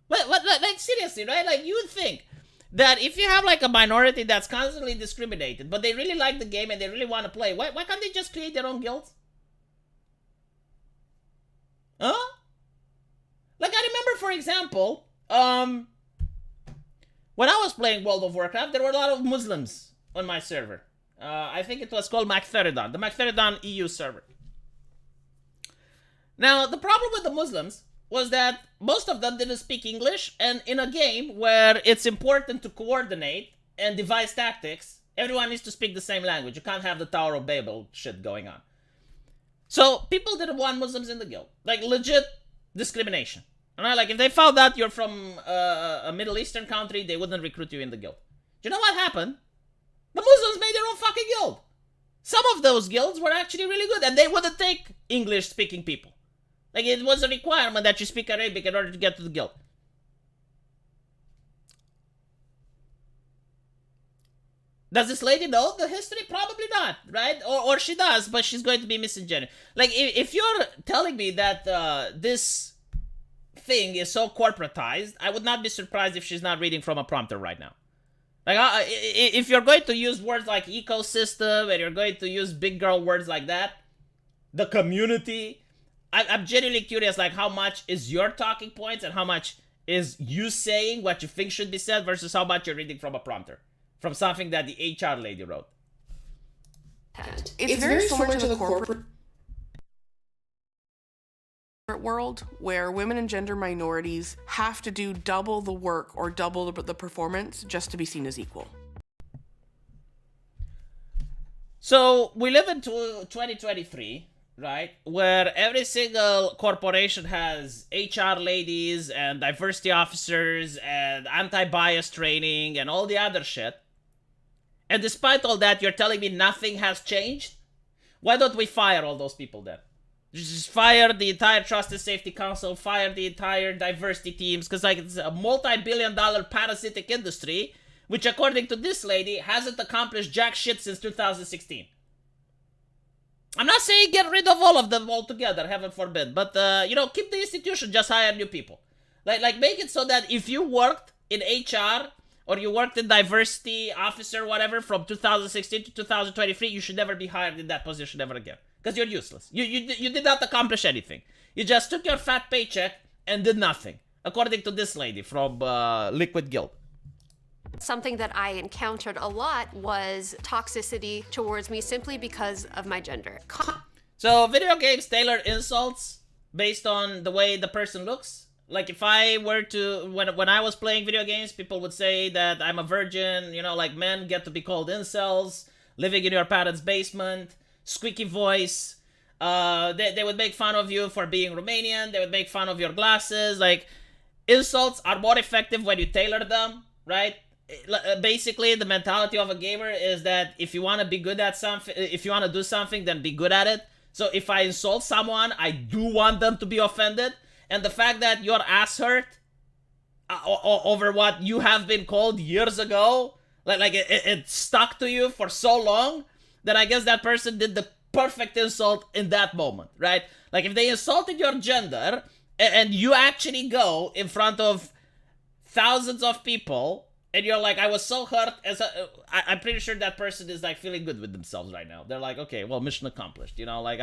Like, seriously, right? Like, you would think that if you have, like, a minority that's constantly discriminated, but they really like the game and they really want to play, why can't they just create their own guilds? Huh? Like, I remember, for example, when I was playing World of Warcraft, there were a lot of Muslims on my server. I think it was called Mactheridon, the Mactheridon EU server. Now, the problem with the Muslims was that most of them didn't speak English, and in a game where it's important to coordinate and devise tactics, everyone needs to speak the same language. You can't have the Tower of Babel shit going on. So, people didn't want Muslims in the guild. Like, legit discrimination. Right? Like, if they found out you're from a Middle Eastern country, they wouldn't recruit you in the guild. Do you know what happened? The Muslims made their own fucking guild. Some of those guilds were actually really good, and they wouldn't take English-speaking people. Like, it was a requirement that you speak Arabic in order to get to the guild. Does this lady know the history? Probably not, right? Or she does, but she's going to be misingenuous. Like, if you're telling me that this thing is so corporatized, I would not be surprised if she's not reading from a prompter right now. Like, if you're going to use words like ecosystem, and you're going to use big girl words like that, the community, I'm genuinely curious, like, how much is your talking points and how much is you saying what you think should be said versus how much you're reading from a prompter, from something that the HR lady wrote. It's very similar to the corporate world where women and gender minorities have to do double the work or double the performance just to be seen as equal. So we live in 2023, right, where every single corporation has HR ladies and diversity officers and anti-bias training and all the other shit. And despite all that, you're telling me nothing has changed? Why don't we fire all those people then? Just fire the entire Trust and Safety Council, fire the entire diversity teams, because like it's a multi-billion-dollar parasitic industry, which according to this lady hasn't accomplished jack shit since 2016. I'm not saying get rid of all of them altogether, heaven forbid, but keep the institution, just hire new people. Like make it so that if you worked in HR or you worked in diversity officer, whatever, from 2016 to 2023, you should never be hired in that position ever again. Because you're useless. You did not accomplish anything. You just took your fat paycheck and did nothing. According to this lady from Liquid Guild. Something that I encountered a lot was toxicity towards me simply because of my gender. So video games tailor insults based on the way the person looks. Like if I were to, when I was playing video games, people would say that I'm a virgin, like men get to be called incels, living in your parents' basement, squeaky voice. They would make fun of you for being Romanian. They would make fun of your glasses. Like, insults are more effective when you tailor them, right? Basically, the mentality of a gamer is that if you want to be good at something, if you want to do something, then be good at it. So if I insult someone, I do want them to be offended. And the fact that your ass hurt over what you have been called years ago, like it stuck to you for so long, that I guess that person did the perfect insult in that moment, right? Like if they insulted your gender and you actually go in front of thousands of people and you're like, I was so hurt, I'm pretty sure that person is like feeling good with themselves right now. They're like, okay, well, mission accomplished, like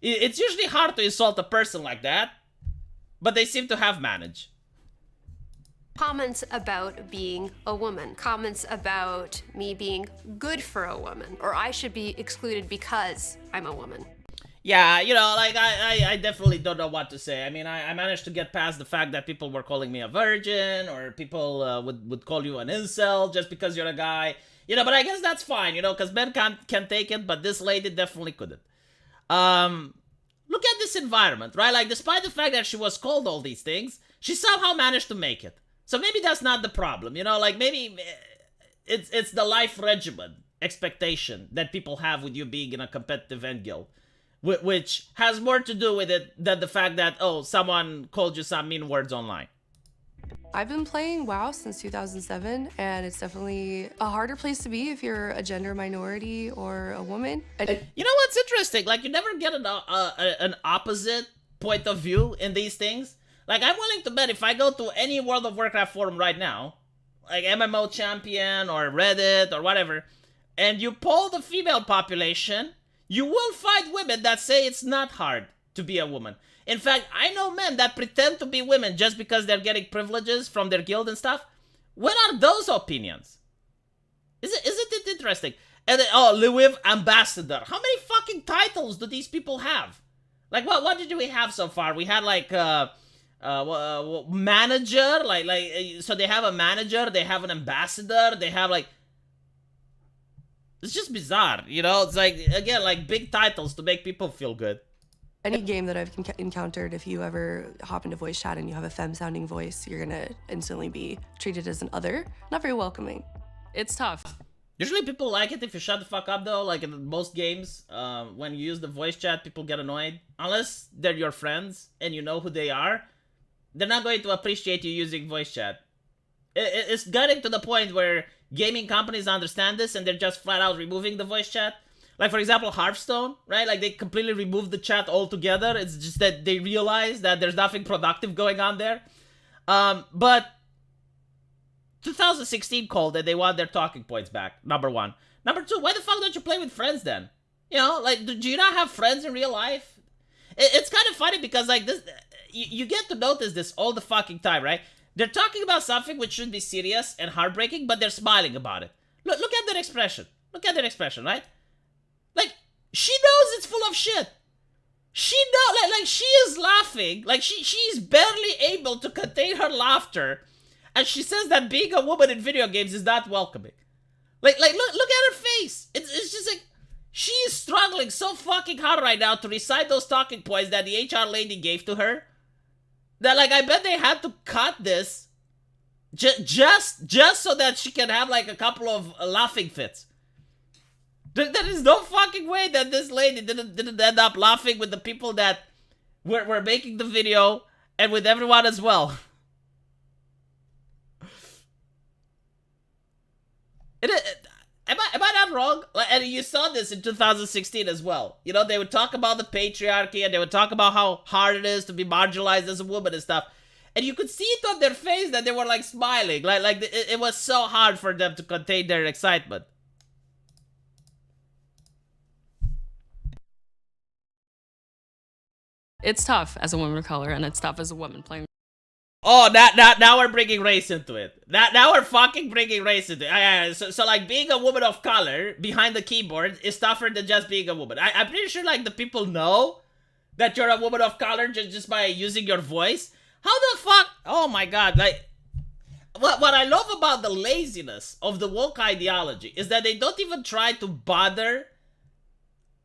it's usually hard to insult a person like that, but they seem to have managed. Comments about being a woman, comments about me being good for a woman, or I should be excluded because I'm a woman. Yeah, I definitely don't know what to say. I mean, I managed to get past the fact that people were calling me a virgin, or people would call you an incel just because you're a guy. But I guess that's fine, because men can take it, but this lady definitely couldn't. Look at this environment, right? Like, despite the fact that she was called all these things, she somehow managed to make it. So maybe that's not the problem, like maybe it's the life regimen expectation that people have with you being in a competitive end guild, which has more to do with it than the fact that, someone called you some mean words online. I've been playing WoW since 2007, and it's definitely a harder place to be if you're a gender minority or a woman. You know what's interesting? Like, you never get an opposite point of view in these things. Like, I'm willing to bet if I go to any World of Warcraft forum right now, like MMO Champion or Reddit or whatever, and you poll the female population, you will find women that say it's not hard to be a woman. In fact, I know men that pretend to be women just because they're getting privileges from their guild and stuff. What are those opinions? Isn't it interesting? And then, Lviv Ambassador. How many fucking titles do these people have? Like, what did we have so far? We had like manager, so they have a manager, they have an ambassador, they have like, it's just bizarre, It's like, again, like big titles to make people feel good. Any game that I've encountered, if you ever hop into voice chat and you have a femme-sounding voice, you're gonna instantly be treated as an other. Not very welcoming. It's tough. Usually people like it if you shut the fuck up, though. Like in most games, when you use the voice chat, people get annoyed. Unless they're your friends and you know who they are, they're not going to appreciate you using voice chat. It's getting to the point where gaming companies understand this and they're just flat out removing the voice chat. Like, for example, Hearthstone, right? Like, they completely removed the chat altogether. It's just that they realize that there's nothing productive going on there. But 2016 called it. They want their talking points back, number one. Number two, why the fuck don't you play with friends then? Like, do you not have friends in real life? It's kind of funny because, like, this, you get to notice this all the fucking time, right? They're talking about something which should be serious and heartbreaking, but they're smiling about it. Look at their expression. Look at their expression, right? Like, she knows it's full of shit. She knows, like she is laughing. Like, she's barely able to contain her laughter. And she says that being a woman in video games is not welcoming. Like look at her face. It's just like, she is struggling so fucking hard right now to recite those talking points that the HR lady gave to her. That, like, I bet they had to cut this just so that she can have, like, a couple of laughing fits. There is no fucking way that this lady didn't end up laughing with the people that were making the video and with everyone as well. Am I not wrong? And you saw this in 2016 as well. You know, they would talk about the patriarchy and they would talk about how hard it is to be marginalized as a woman and stuff. And you could see it on their face that they were, like, smiling. Like it was so hard for them to contain their excitement. It's tough as a woman of color, and it's tough as a woman playing. Oh, now we're bringing race into it. Now we're fucking bringing race into it. So like, being a woman of color behind the keyboard is tougher than just being a woman. I'm pretty sure, like, the people know that you're a woman of color just by using your voice. How the fuck? Oh my god, like, what I love about the laziness of the woke ideology is that they don't even try to bother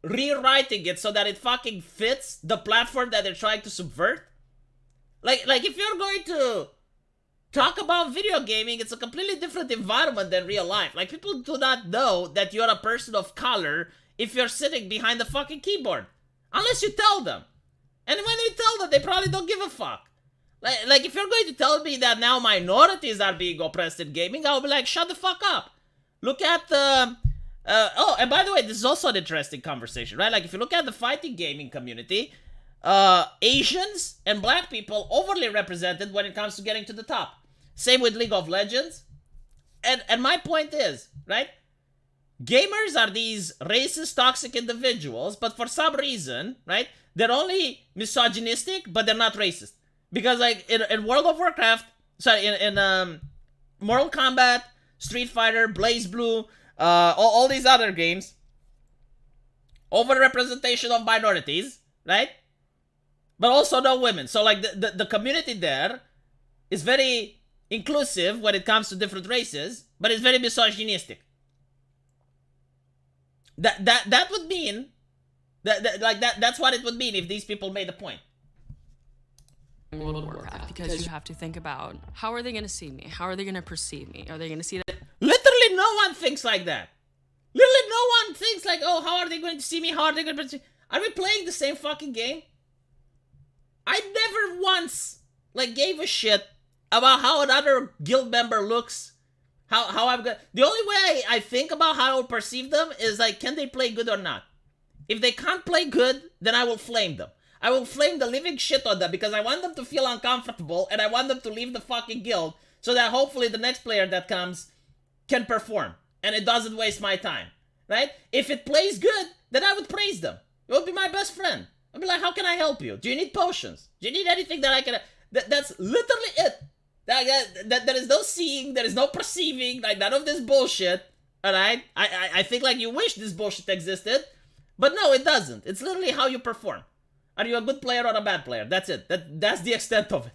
rewriting it so that it fucking fits the platform that they're trying to subvert. Like if you're going to talk about video gaming, it's a completely different environment than real life. Like, people do not know that you're a person of color if you're sitting behind the fucking keyboard. Unless you tell them. And when you tell them, they probably don't give a fuck. Like if you're going to tell me that now minorities are being oppressed in gaming, I'll be like, shut the fuck up. Look at the... oh, and by the way, this is also an interesting conversation, right? Like, if you look at the fighting gaming community... Asians and black people overly represented when it comes to getting to the top. Same with League of Legends. And my point is, right? Gamers are these racist, toxic individuals, but for some reason, right? They're only misogynistic, but they're not racist. Because, like, in World of Warcraft, sorry, in Mortal Kombat, Street Fighter, Blaze Blue, all these other games, overrepresentation of minorities, right? But also no women. So, like, the community there is very inclusive when it comes to different races, but it's very misogynistic. That would mean that's what it would mean if these people made a point. World of Warcraft, because you have to think about, how are they going to see me? How are they going to perceive me? Are they going to see that? Literally no one thinks like that. Literally no one thinks like, oh, how are they going to see me? How are they going to perceive? Are we playing the same fucking game? I never once, like, gave a shit about how another guild member looks. How I'm gonna... The only way I think about how I will perceive them is, like, can they play good or not? If they can't play good, then I will flame them. I will flame the living shit on them because I want them to feel uncomfortable and I want them to leave the fucking guild so that hopefully the next player that comes can perform and it doesn't waste my time, right? If it plays good, then I would praise them. It would be my best friend. I'd be like, how can I help you? Do you need potions? Do you need anything that I can... That's literally it. There is no seeing, there is no perceiving, like, none of this bullshit, alright? I think, like, you wish this bullshit existed, but no, it doesn't. It's literally how you perform. Are you a good player or a bad player? That's it. That's the extent of it.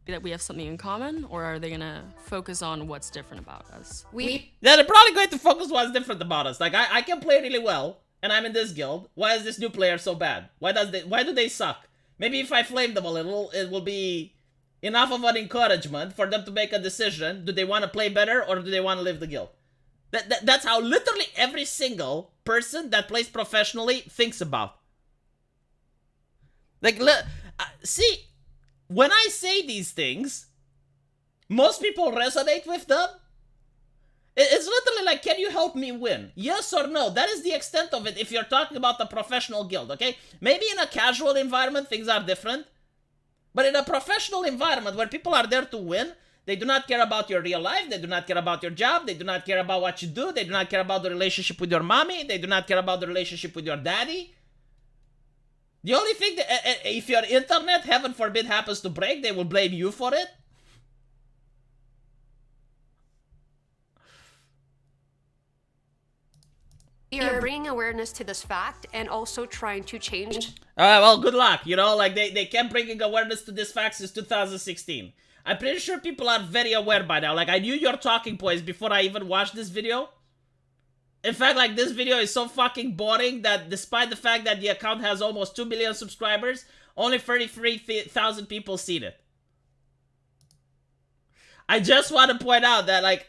That we have something in common, or are they gonna focus on what's different about us? Yeah, they're probably going to focus on what's different about us. Like, I can play really well, and I'm in this guild. Why is this new player so bad? Why do they suck? Maybe if I flame them a little, it will be enough of an encouragement for them to make a decision. Do they want to play better, or do they want to leave the guild? That's how literally every single person that plays professionally thinks about. Like, see, when I say these things, most people resonate with them. It's literally like, can you help me win? Yes or no? That is the extent of it if you're talking about the professional guild, okay? Maybe in a casual environment, things are different. But in a professional environment where people are there to win, they do not care about your real life, they do not care about your job, they do not care about what you do, they do not care about the relationship with your mommy, they do not care about the relationship with your daddy. The only thing that, if your internet, heaven forbid, happens to break, they will blame you for it. We are bringing awareness to this fact and also trying to change. Well, good luck. You know, like they kept bringing awareness to this fact since 2016. I'm pretty sure people are very aware by now. Like, I knew your talking points before I even watched this video. In fact, like, this video is so fucking boring that despite the fact that the account has almost 2 million subscribers, only 33,000 people seen it. I just want to point out that, like,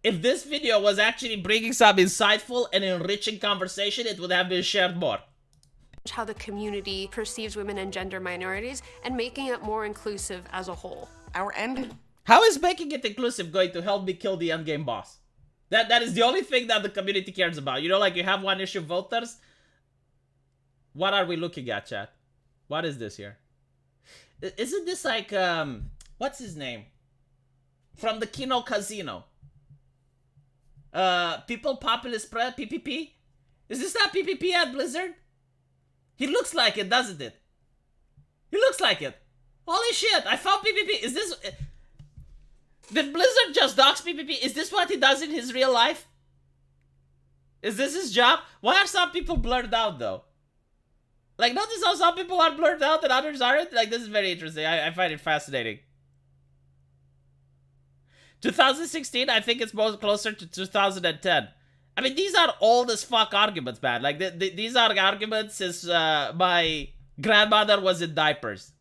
if this video was actually bringing some insightful and enriching conversation, it would have been shared more. How the community perceives women and gender minorities and making it more inclusive as a whole. Our end. How is making it inclusive going to help me kill the endgame boss? That is the only thing that the community cares about. You know, like, you have one issue voters. What are we looking at, chat? What is this here? Isn't this like, what's his name? From the Kino Casino. People Populist Spread, PPP? Is this not PPP at Blizzard? He looks like it, doesn't it? He looks like it. Holy shit, I found PPP. Is this... Did Blizzard just dox PPP? Is this what he does in his real life? Is this his job? Why are some people blurred out, though? Like, notice how some people are blurred out and others aren't? Like, this is very interesting. I find it fascinating. 2016, I think it's most closer to 2010. I mean, these are old as fuck arguments, man. Like, these are arguments since my grandmother was in diapers.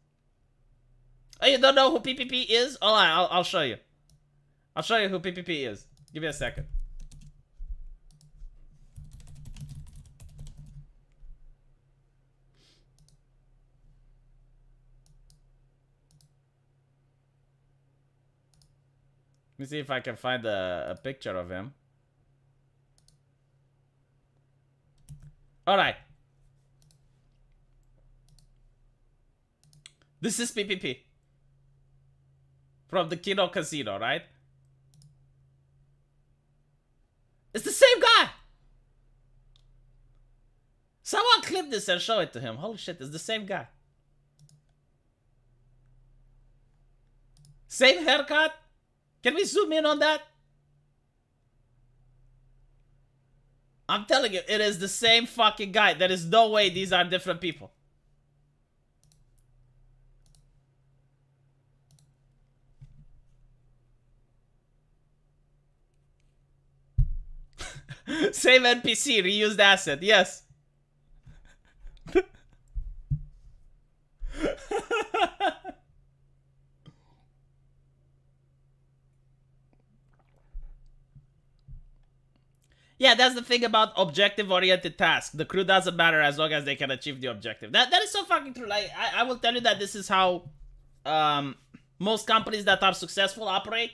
Oh, you don't know who PPP is? Hold on, I'll show you. I'll show you who PPP is. Give me a second. Let me see if I can find a picture of him. Alright. This is PPP. From the Kino Casino, right? It's the same guy! Someone clip this and show it to him. Holy shit, it's the same guy. Same haircut? Can we zoom in on that? I'm telling you, it is the same fucking guy. There is no way these are different people. Same NPC, reused asset, yes. Yeah, that's the thing about objective-oriented tasks. The crew doesn't matter as long as they can achieve the objective. That is so fucking true. Like, I will tell you that this is how most companies that are successful operate.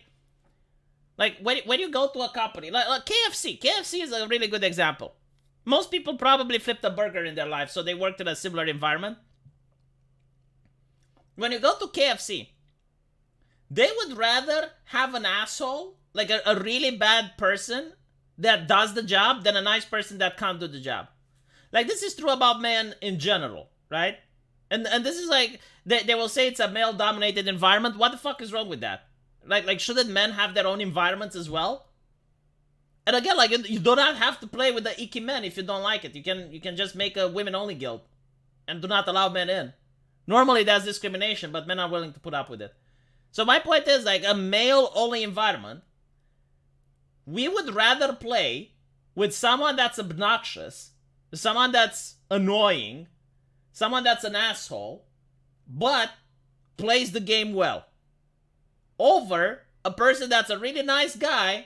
Like, when you go to a company, like KFC. KFC is a really good example. Most people probably flipped a burger in their life, so they worked in a similar environment. When you go to KFC, they would rather have an asshole, like a really bad person that does the job than a nice person that can't do the job. Like, this is true about men in general, right? And this is like, they will say it's a male-dominated environment. What the fuck is wrong with that? Like shouldn't men have their own environments as well? And again, like, you do not have to play with the icky men if you don't like it. You can just make a women-only guild and do not allow men in. Normally, that's discrimination, but men are willing to put up with it. So my point is, like, a male-only environment, we would rather play with someone that's obnoxious, someone that's annoying, someone that's an asshole, but plays the game well, over a person that's a really nice guy,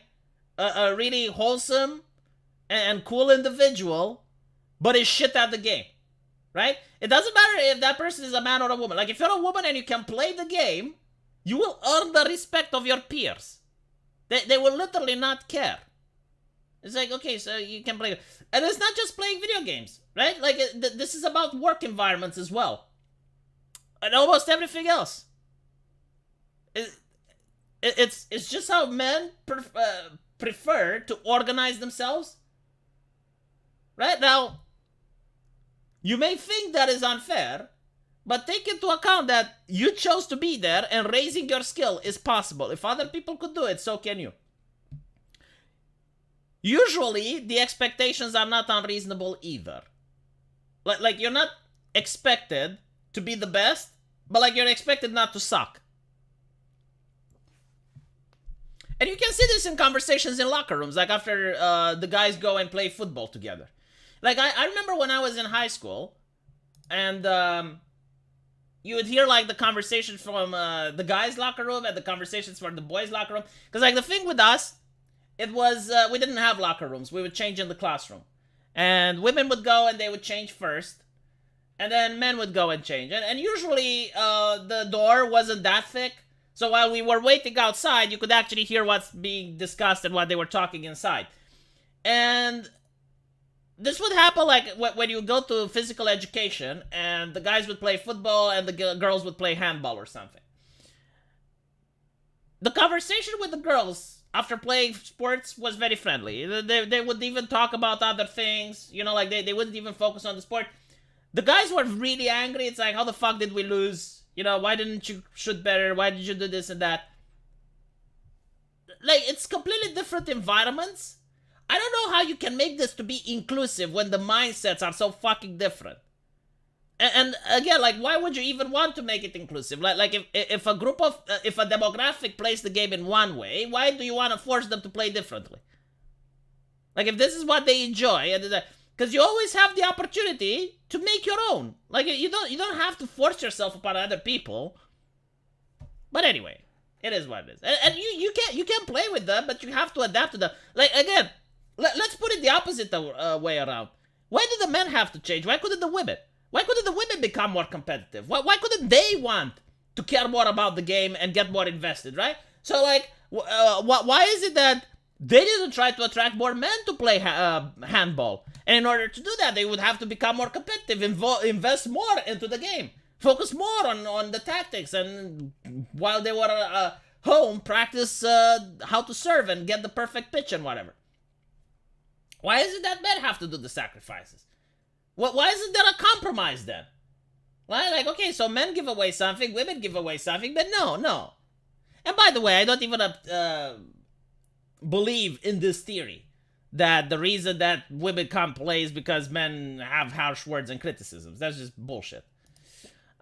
a really wholesome and cool individual, but is shit at the game, right? It doesn't matter if that person is a man or a woman. Like, if you're a woman and you can play the game, you will earn the respect of your peers. They will literally not care. It's like, okay, so you can play. And it's not just playing video games, right? Like, this is about work environments as well. And almost everything else. It's just how men prefer to organize themselves. Right now, You may think that is unfair, but take into account that you chose to be there and raising your skill is possible. If other people could do it, so can you. Usually, the expectations are not unreasonable either. Like you're not expected to be the best, but like you're expected not to suck. And you can see this in conversations in locker rooms, like after the guys go and play football together. Like, I remember when I was in high school, and you would hear, like, the conversations from the guys' locker room and the conversations from the boys' locker room. Because, like, the thing with us, it was, we didn't have locker rooms. We would change in the classroom. And women would go and they would change first. And then men would go and change. And usually, the door wasn't that thick. So while we were waiting outside, you could actually hear what's being discussed and what they were talking inside. And this would happen like when you go to physical education and the guys would play football and the girls would play handball or something. The conversation with the girls after playing sports was very friendly. They would even talk about other things, you know, like they wouldn't even focus on the sport. The guys were really angry. It's like, how the fuck did we lose? You know, why didn't you shoot better? Why did you do this and that? Like, it's completely different environments. I don't know how you can make this to be inclusive when the mindsets are so fucking different. And again, like, why would you even want to make it inclusive? Like if a group of, if a demographic plays the game in one way, why do you want to force them to play differently? Like, if this is what they enjoy, because you always have the opportunity to make your own. Like, you don't have to force yourself upon other people. But anyway, it is what it is. And you can't play with them, but you have to adapt to them. Like, again, let's put it the opposite way around. Why did the men have to change? Why couldn't the women? Why couldn't the women become more competitive? Why couldn't they want to care more about the game and get more invested, right? So, like, why is it that they didn't try to attract more men to play handball? And in order to do that, they would have to become more competitive, invest more into the game, focus more on the tactics, and while they were home, practice how to serve and get the perfect pitch and whatever. Why is it that men have to do the sacrifices? Why isn't there a compromise then? Like, okay, so men give away something, women give away something, but no. And by the way, I don't even believe in this theory that the reason that women can't play is because men have harsh words and criticisms. That's just bullshit.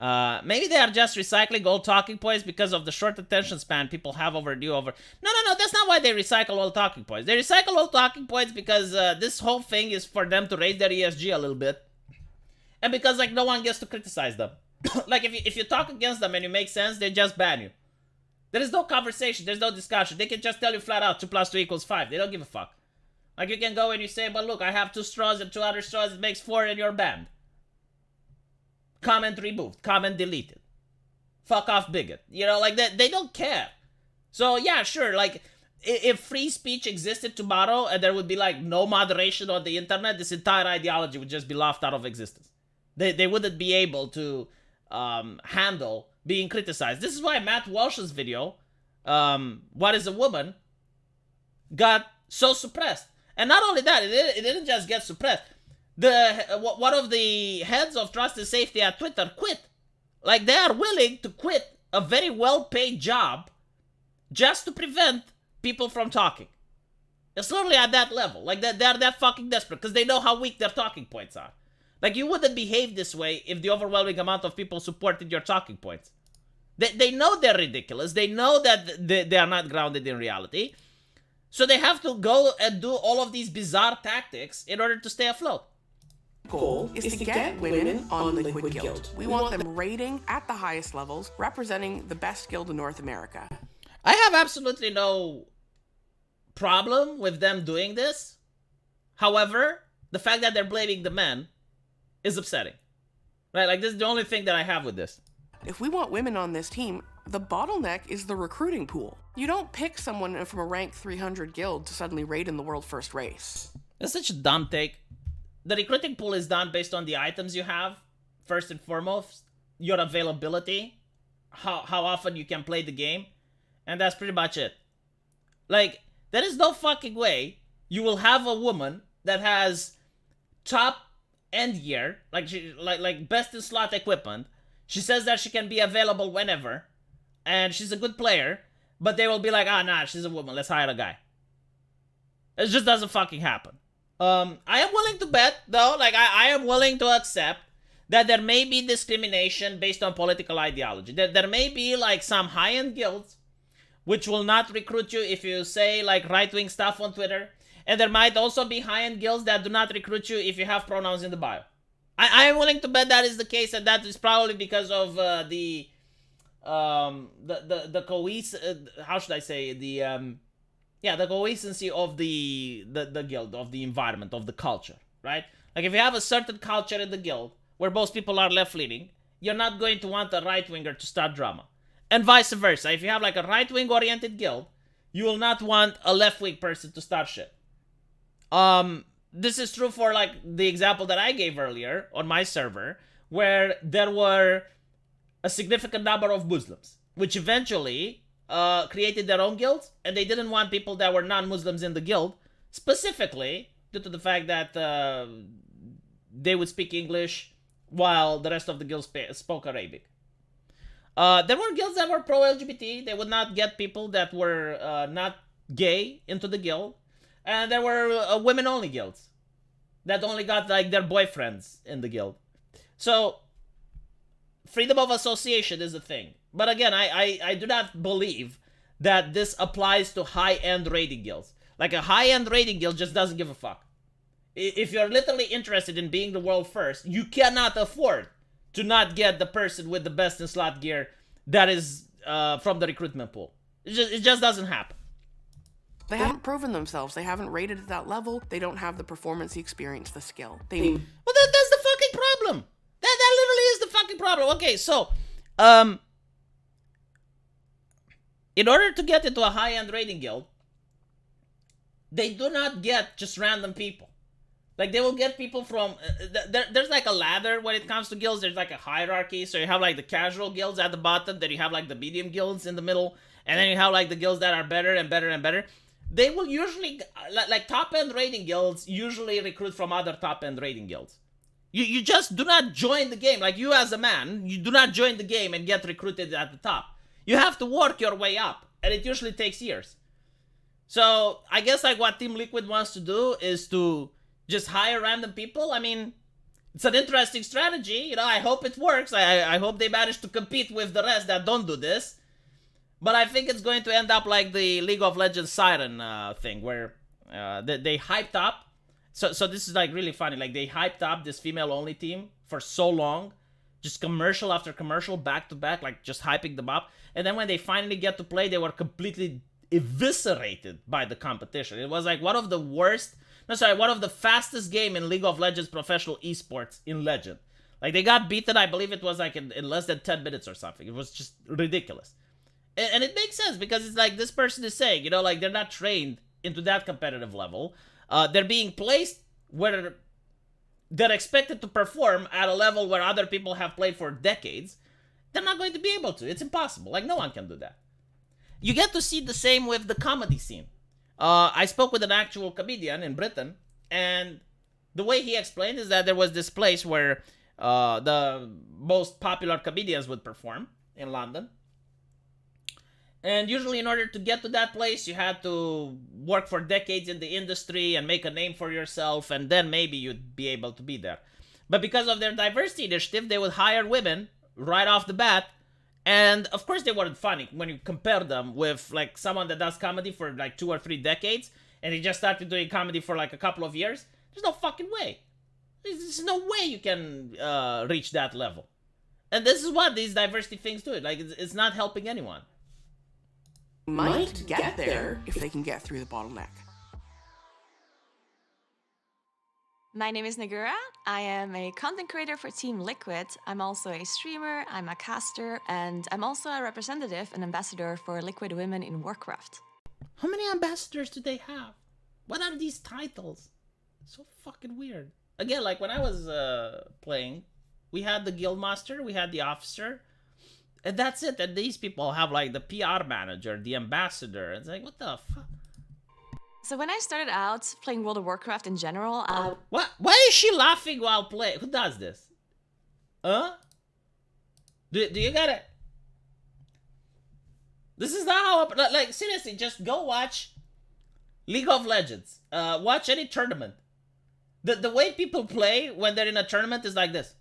Maybe they are just recycling old talking points because of the short attention span people have over. No, that's not why they recycle old talking points. They recycle old talking points because this whole thing is for them to raise their ESG a little bit. And because, like, no one gets to criticize them. Like, if you talk against them and you make sense, they just ban you. There is no conversation, there's no discussion. They can just tell you flat out 2 + 2 = 5. They don't give a fuck. Like, you can go and you say, but look, I have 2 straws and 2 other straws, it makes 4 and you're banned. Comment removed, comment deleted. Fuck off, bigot. You know, like, they don't care. So, yeah, sure, like, if free speech existed tomorrow and there would be, like, no moderation on the internet, this entire ideology would just be laughed out of existence. They wouldn't be able to handle being criticized. This is why Matt Walsh's video, What is a Woman, got so suppressed. And not only that, it didn't just get suppressed. One of the heads of trust and safety at Twitter quit. Like, they are willing to quit a very well-paid job just to prevent people from talking. It's literally at that level. Like, they're that fucking desperate because they know how weak their talking points are. Like, you wouldn't behave this way if the overwhelming amount of people supported your talking points. They know they're ridiculous. They know that they are not grounded in reality. So they have to go and do all of these bizarre tactics in order to stay afloat. Goal is to get women on Liquid Guild. We want them rating at the highest levels, representing the best guild in North America. I have absolutely no problem with them doing this. However, the fact that they're blaming the men is upsetting. Right? Like, this is the only thing that I have with this. If we want women on this team, the bottleneck is the recruiting pool. You don't pick someone from a rank 300 guild to suddenly raid in the world first race. That's such a dumb take. The recruiting pool is done based on the items you have, first and foremost, your availability, how often you can play the game, and that's pretty much it. Like, there is no fucking way you will have a woman that has top end year, like best in slot equipment. She says that she can be available whenever, and she's a good player, but they will be like, nah, she's a woman, let's hire a guy. It just doesn't fucking happen. I am willing to bet, though, like, I am willing to accept that there may be discrimination based on political ideology. There may be, like, some high-end guilds which will not recruit you if you say, like, right-wing stuff on Twitter. And there might also be high-end guilds that do not recruit you if you have pronouns in the bio. I am willing to bet that is the case, and that is probably because of the cohesive, how should I say, the coherency of the guild, of the environment, of the culture, right? Like, if you have a certain culture in the guild where most people are left-leaning, you're not going to want a right-winger to start drama. And vice versa. If you have, like, a right-wing oriented guild, you will not want a left-wing person to start shit. This is true for, like, the example that I gave earlier on my server, where there were a significant number of Muslims, which eventually created their own guilds, and they didn't want people that were non-Muslims in the guild, specifically due to the fact that they would speak English while the rest of the guild spoke Arabic. There were guilds that were pro-LGBT. They would not get people that were not gay into the guild. And there were women-only guilds that only got, like, their boyfriends in the guild. So, freedom of association is a thing. But again, I do not believe that this applies to high-end raiding guilds. Like, a high-end raiding guild just doesn't give a fuck. If you're literally interested in being the world first, you cannot afford to not get the person with the best in slot gear that is from the recruitment pool. It just doesn't happen. They haven't proven themselves. They haven't rated at that level. They don't have the performance, the experience, the skill. Well, that's the fucking problem. That literally is the fucking problem. Okay, so, in order to get into a high-end raiding guild, they do not get just random people. Like, they will get people from... there's, like, a ladder when it comes to guilds. There's, like, a hierarchy. So you have, like, the casual guilds at the bottom. Then you have, like, the medium guilds in the middle. And then you have, like, the guilds that are better and better and better. They will usually... Like, top-end raiding guilds usually recruit from other top-end raiding guilds. You just do not join the game. Like, you as a man, you do not join the game and get recruited at the top. You have to work your way up. And it usually takes years. So, I guess, like, what Team Liquid wants to do is to... just hire random people. I mean, it's an interesting strategy. You know, I hope it works. I hope they manage to compete with the rest that don't do this. But I think it's going to end up like the League of Legends Siren thing, where they hyped up. So this is, like, really funny. Like, they hyped up this female-only team for so long. Just commercial after commercial, back to back, like, just hyping them up. And then when they finally get to play, they were completely eviscerated by the competition. It was, like, one of the fastest game in League of Legends professional esports in Legend. Like, they got beaten, I believe it was, like, in less than 10 minutes or something. It was just ridiculous. And it makes sense, because it's like this person is saying, you know, like, they're not trained into that competitive level. They're being placed where they're expected to perform at a level where other people have played for decades. They're not going to be able to. It's impossible. Like, no one can do that. You get to see the same with the comedy scene. I spoke with an actual comedian in Britain, and the way he explained is that there was this place where the most popular comedians would perform in London. And usually in order to get to that place, you had to work for decades in the industry and make a name for yourself, and then maybe you'd be able to be there. But because of their diversity initiative, they would hire women right off the bat. And of course they weren't funny when you compare them with, like, someone that does comedy for like 2 or 3 decades and he just started doing comedy for like a couple of years. There's no fucking way. There's no way you can reach that level. And this is what these diversity things do. Like, it's not helping anyone. Might get there if they can get through the bottleneck. My name is Nagura. I am a content creator for Team Liquid. I'm also a streamer, I'm a caster, and I'm also a representative and ambassador for Liquid Women in Warcraft. How many ambassadors do they have? What are these titles? It's so fucking weird. Again, like, when I was playing, we had the guildmaster, we had the officer, and that's it. And these people have, like, the PR manager, the ambassador. It's like, what the fuck? So when I started out playing World of Warcraft in general, What? Why is she laughing while playing? Who does this? Huh? Do you get it? This is not how, like, seriously, just go watch League of Legends. Watch any tournament. The way people play when they're in a tournament is like this.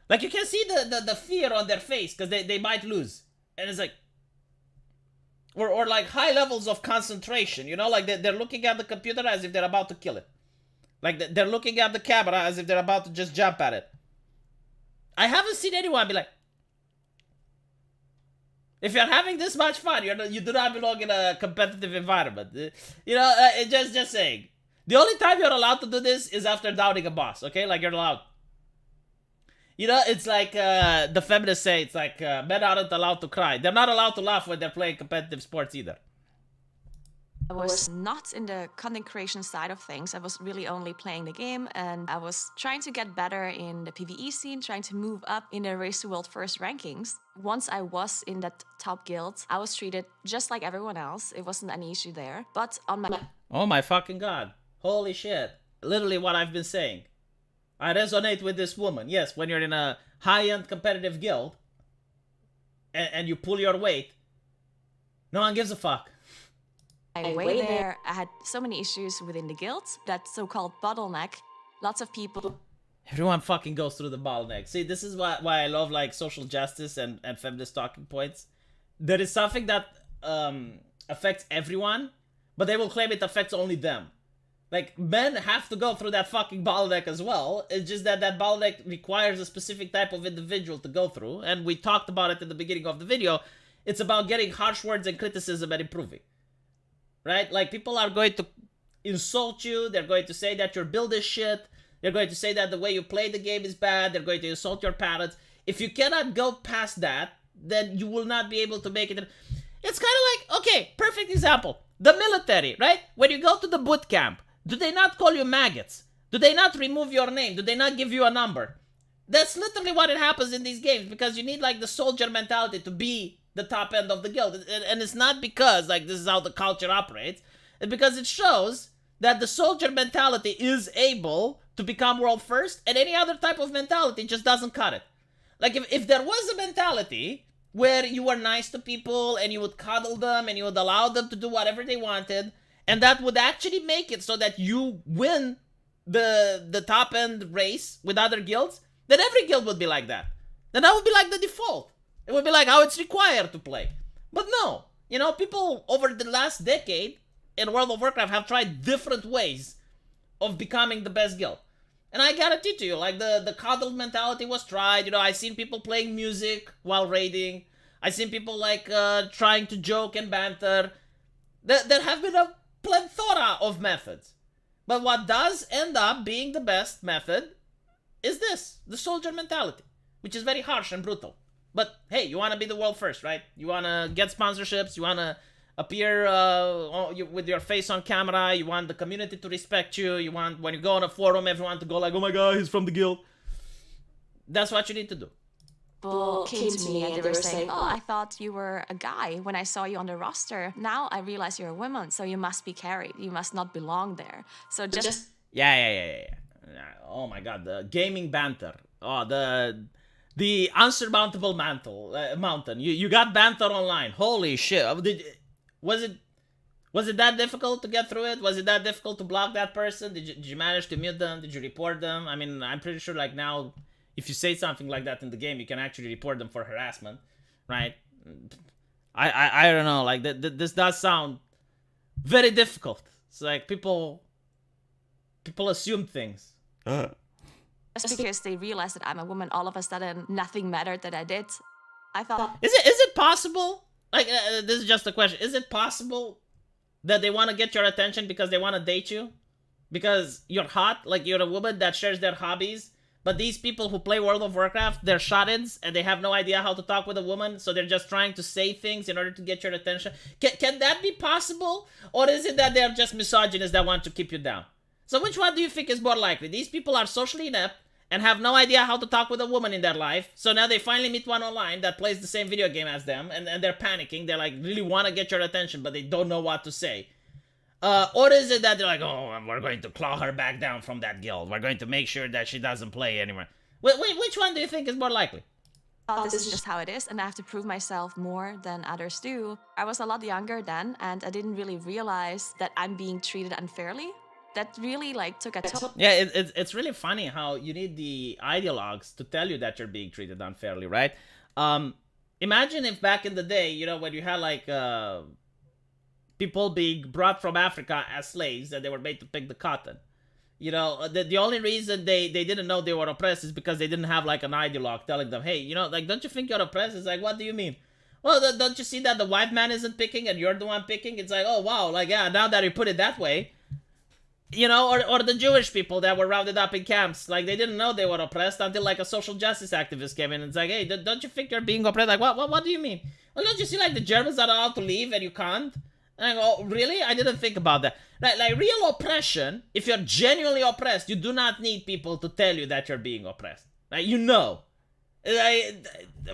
Like, you can see the fear on their face because they might lose. And it's like, or like high levels of concentration, you know, like they're looking at the computer as if they're about to kill it. Like, they're looking at the camera as if they're about to just jump at it. I haven't seen anyone be like, if you're having this much fun, you do not belong in a competitive environment. You know, just saying. The only time you're allowed to do this is after downing a boss, okay? Like, you're allowed. You know, it's like the feminists say, it's like men aren't allowed to cry. They're not allowed to laugh when they're playing competitive sports either. I was not in the content creation side of things. I was really only playing the game, and I was trying to get better in the PvE scene, trying to move up in the Race to World First rankings. Once I was in that top guild, I was treated just like everyone else. It wasn't any issue there. But on my... Oh my fucking god. Holy shit. Literally what I've been saying. I resonate with this woman. Yes, when you're in a high-end competitive guild, and you pull your weight, no one gives a fuck. My way there, I had so many issues within the guild, that so-called bottleneck. Lots of people... Everyone fucking goes through the bottleneck. See, this is why I love, like, social justice and feminist talking points. There is something that affects everyone, but they will claim it affects only them. Like, men have to go through that fucking bottleneck as well. It's just that bottleneck requires a specific type of individual to go through, and we talked about it in the beginning of the video. It's about getting harsh words and criticism and improving. Right? Like, people are going to insult you. They're going to say that your build is shit. They're going to say that the way you play the game is bad. They're going to insult your parents. If you cannot go past that, then you will not be able to make it. It's kind of like, okay, perfect example. The military, right? When you go to the boot camp, do they not call you maggots? Do they not remove your name? Do they not give you a number? That's literally what it happens in these games, because you need, like, the soldier mentality to be the top end of the guild. And it's not because, like, this is how the culture operates. It's because it shows that the soldier mentality is able to become world first, and any other type of mentality just doesn't cut it. Like, if there was a mentality where you were nice to people and you would cuddle them and you would allow them to do whatever they wanted, and that would actually make it so that you win the top end race with other guilds, then every guild would be like that. Then that would be like the default. It would be like how it's required to play. But no, you know, people over the last decade in World of Warcraft have tried different ways of becoming the best guild. And I guarantee to you, like, the coddled mentality was tried. You know, I've seen people playing music while raiding. I've seen people, like, trying to joke and banter. There have been a plethora of methods. But what does end up being the best method is this, the soldier mentality, which is very harsh and brutal. But hey, you want to be the world first, right? You want to get sponsorships, you want to appear with your face on camera, you want the community to respect you, you want, when you go on a forum, everyone to go like, oh my god, he's from the guild. That's what you need to do. People came to me and they were saying, oh, I thought you were a guy when I saw you on the roster. Now I realize you're a woman, so you must be carried. You must not belong there. So just... Yeah. Oh my god, the gaming banter. Oh, the unsurmountable mountain. You got banter online. Holy shit. Was it that difficult to get through it? Was it that difficult to block that person? Did you manage to mute them? Did you report them? I mean, I'm pretty sure, like, now, if you say something like that in the game, you can actually report them for harassment, right? I don't know. Like, this does sound very difficult. It's like people assume things. Just because they realized that I'm a woman, all of a sudden, nothing mattered that I did. I thought... Is it possible? Like, this is just a question. Is it possible that they want to get your attention because they want to date you? Because you're hot? Like, you're a woman that shares their hobbies? But these people who play World of Warcraft, they're shut-ins and they have no idea how to talk with a woman, so they're just trying to say things in order to get your attention. Can that be possible? Or is it that they're just misogynists that want to keep you down? So which one do you think is more likely? These people are socially inept and have no idea how to talk with a woman in their life. So now they finally meet one online that plays the same video game as them, and they're panicking. They like really want to get your attention, but they don't know what to say. Or is it that they're like, oh, we're going to claw her back down from that guild. We're going to make sure that she doesn't play anymore. Wait, which one do you think is more likely? This is just how it is, and I have to prove myself more than others do. I was a lot younger then, and I didn't really realize that I'm being treated unfairly. That really like took a toll. Yeah, it's really funny how you need the ideologues to tell you that you're being treated unfairly, right? Imagine if back in the day, you know, when you had like people being brought from Africa as slaves and they were made to pick the cotton. You know, the only reason they didn't know they were oppressed is because they didn't have like an ideologue telling them, hey, you know, like, don't you think you're oppressed? It's like, what do you mean? Well, don't you see that the white man isn't picking and you're the one picking? It's like, oh, wow, like, yeah, now that you put it that way. You know, or the Jewish people that were rounded up in camps, like, they didn't know they were oppressed until, like, a social justice activist came in and it's like, hey, don't you think you're being oppressed? Like, what do you mean? Well, don't you see, like, the Germans are allowed to leave and you can't? And I go, oh, really? I didn't think about that. Like real oppression, if you're genuinely oppressed, you do not need people to tell you that you're being oppressed. Like, you know. Like,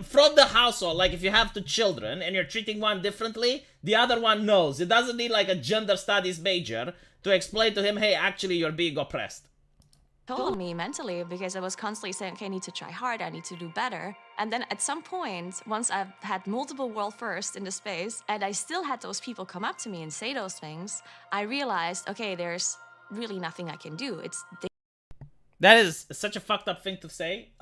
from the household, like if you have two children and you're treating one differently, the other one knows. It doesn't need like a gender studies major to explain to him, hey, actually you're being oppressed. Told me mentally because I was constantly saying, okay, I need to try hard, I need to do better. And then at some point, once I've had multiple world firsts in the space, and I still had those people come up to me and say those things, I realized, okay, there's really nothing I can do. That is such a fucked up thing to say.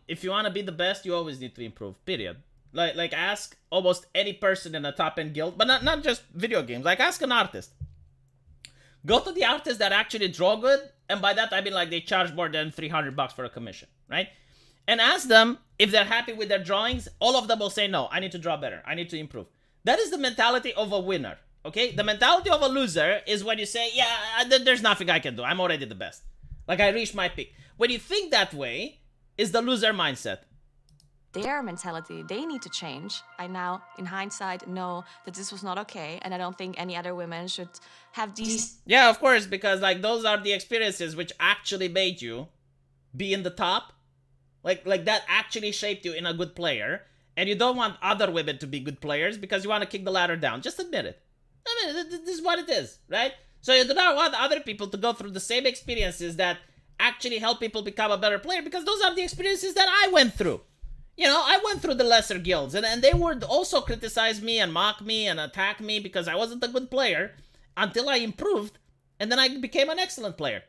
If you want to be the best, you always need to improve, period. Like ask almost any person in a top-end guild, but not just video games. Like ask an artist. Go to the artists that actually draw good, and by that I mean like they charge more than $300 for a commission, right? And ask them if they're happy with their drawings. All of them will say, no, I need to draw better. I need to improve. That is the mentality of a winner, okay? The mentality of a loser is when you say, yeah, there's nothing I can do. I'm already the best. Like I reached my peak. When you think that way, is the loser mindset. Their mentality, they need to change. I now, in hindsight, know that this was not okay, and I don't think any other women should have these. Yeah, of course, because like those are the experiences which actually made you be in the top. Like that actually shaped you in a good player, and you don't want other women to be good players because you want to kick the ladder down. Just admit it. I mean, this is what it is, right? So you do not want other people to go through the same experiences that actually help people become a better player, because those are the experiences that I went through. You know, I went through the lesser guilds, and they would also criticize me and mock me and attack me because I wasn't a good player until I improved, and then I became an excellent player.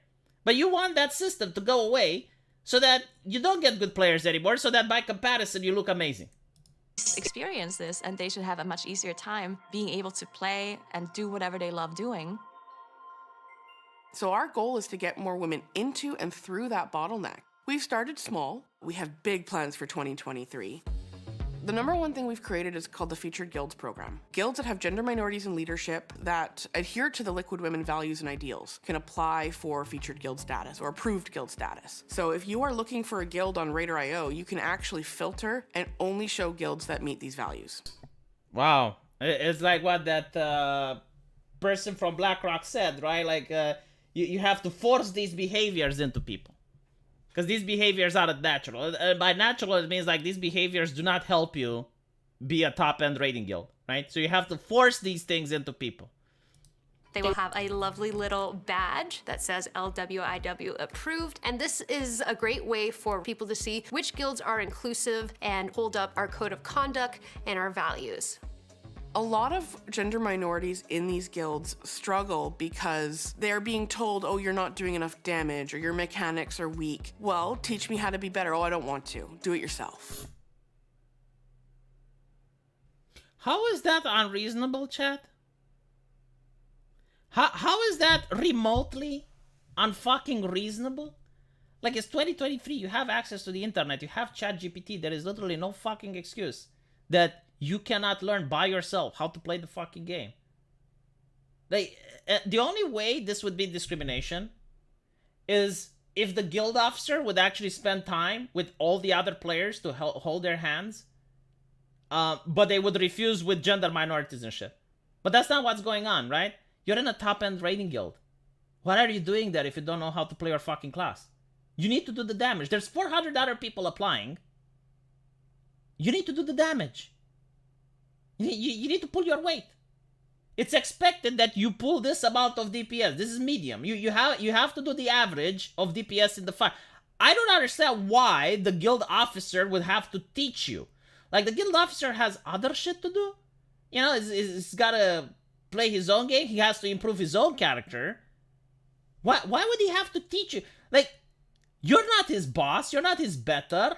But you want that system to go away so that you don't get good players anymore, so that by comparison you look amazing. Experience this, and they should have a much easier time being able to play and do whatever they love doing. So our goal is to get more women into and through that bottleneck. We've started small. We have big plans for 2023. The number one thing we've created is called the Featured Guilds program. Guilds that have gender minorities in leadership that adhere to the Liquid Women values and ideals can apply for featured guild status or approved guild status. So if you are looking for a guild on Raider.io, you can actually filter and only show guilds that meet these values. Wow. It's like what that person from BlackRock said, right? Like you have to force these behaviors into people. Because these behaviors are not natural. By natural, it means like these behaviors do not help you be a top-end raiding guild, right? So you have to force these things into people. They will have a lovely little badge that says LWIW approved. And this is a great way for people to see which guilds are inclusive and hold up our code of conduct and our values. A lot of gender minorities in these guilds struggle because they're being told, oh, you're not doing enough damage, or your mechanics are weak. Well, teach me how to be better. Oh, I don't want to. Do it yourself. How is that unreasonable, chat? How is that remotely unfucking reasonable? Like, it's 2023, you have access to the internet, you have ChatGPT, there is literally no fucking excuse that you cannot learn by yourself how to play the fucking game. Like, the only way this would be discrimination is if the guild officer would actually spend time with all the other players to hold their hands, but they would refuse with gender minorities and shit. But that's not what's going on, right? You're in a top-end raiding guild. What are you doing there if you don't know how to play your fucking class? You need to do the damage. There's 400 other people applying. You need to do the damage. You need to pull your weight. It's expected that you pull this amount of DPS. This is medium. You have to do the average of DPS in the fight. I don't understand why the guild officer would have to teach you. Like, the guild officer has other shit to do. You know, he's gotta play his own game. He has to improve his own character. Why would he have to teach you? Like, you're not his boss. You're not his better.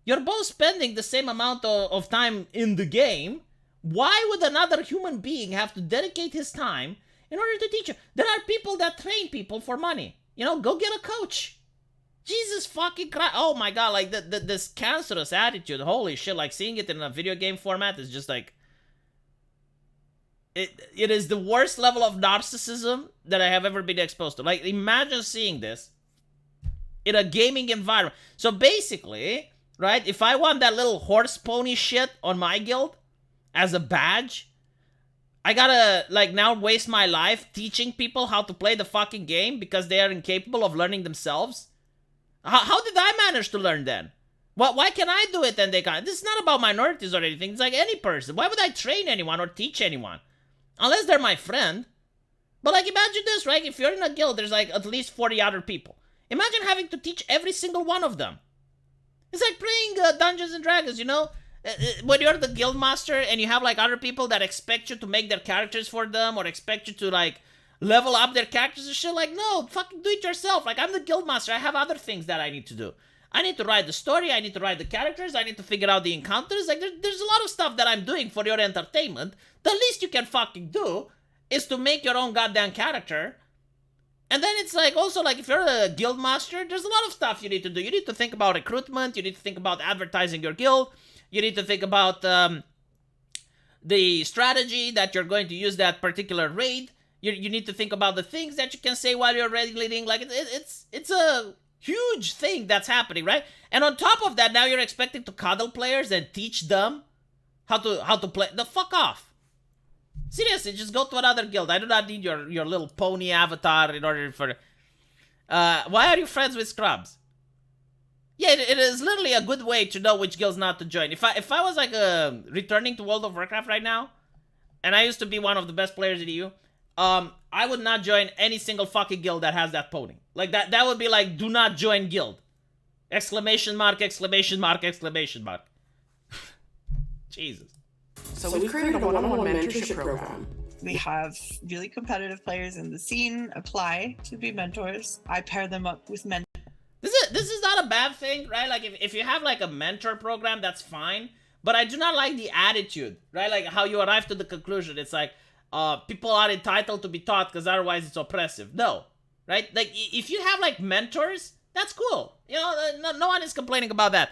You're both spending the same amount of time in the game. Why would another human being have to dedicate his time in order to teach you? There are people that train people for money. You know, go get a coach. Jesus fucking Christ. Oh my god, like, this cancerous attitude. Holy shit, like, seeing it in a video game format is just like... It is the worst level of narcissism that I have ever been exposed to. Like, imagine seeing this in a gaming environment. So basically, right, if I want that little horse pony shit on my guild as a badge, I gotta, like, now waste my life teaching people how to play the fucking game because they are incapable of learning themselves? How did I manage to learn then? Why can I do it and they can't? This is not about minorities or anything. It's like any person. Why would I train anyone or teach anyone? Unless they're my friend. But, like, imagine this, right? If you're in a guild, there's, like, at least 40 other people. Imagine having to teach every single one of them. It's like playing Dungeons and Dragons, you know? When you're the guild master and you have, like, other people that expect you to make their characters for them or expect you to, like, level up their characters and shit, like, no, fucking do it yourself. Like, I'm the guild master. I have other things that I need to do. I need to write the story. I need to write the characters. I need to figure out the encounters. Like, there's a lot of stuff that I'm doing for your entertainment. The least you can fucking do is to make your own goddamn character. And then it's like, also, like, if you're a guild master, there's a lot of stuff you need to do. You need to think about recruitment. You need to think about advertising your guild. You need to think about the strategy that you're going to use that particular raid. You need to think about the things that you can say while you're raid leading. Like, it's a huge thing that's happening, right? And on top of that, now you're expecting to coddle players and teach them how to play. The fuck off. Seriously, just go to another guild. I do not need your little pony avatar in order for... why are you friends with scrubs? Yeah, it is literally a good way to know which guilds not to join. If I was, like, returning to World of Warcraft right now, and I used to be one of the best players in EU, I would not join any single fucking guild that has that pony. Like, that would be like, do not join guild. Exclamation mark, exclamation mark, exclamation mark. Jesus. So we've created a one-on-one mentorship program. We have really competitive players in the scene apply to be mentors. I pair them up with mentors. This is not a bad thing, right? Like, if you have, like, a mentor program, that's fine. But I do not like the attitude, right? Like, how you arrive to the conclusion. It's like, people are entitled to be taught because otherwise it's oppressive. No, right? Like, if you have, like, mentors, that's cool. You know, no one is complaining about that.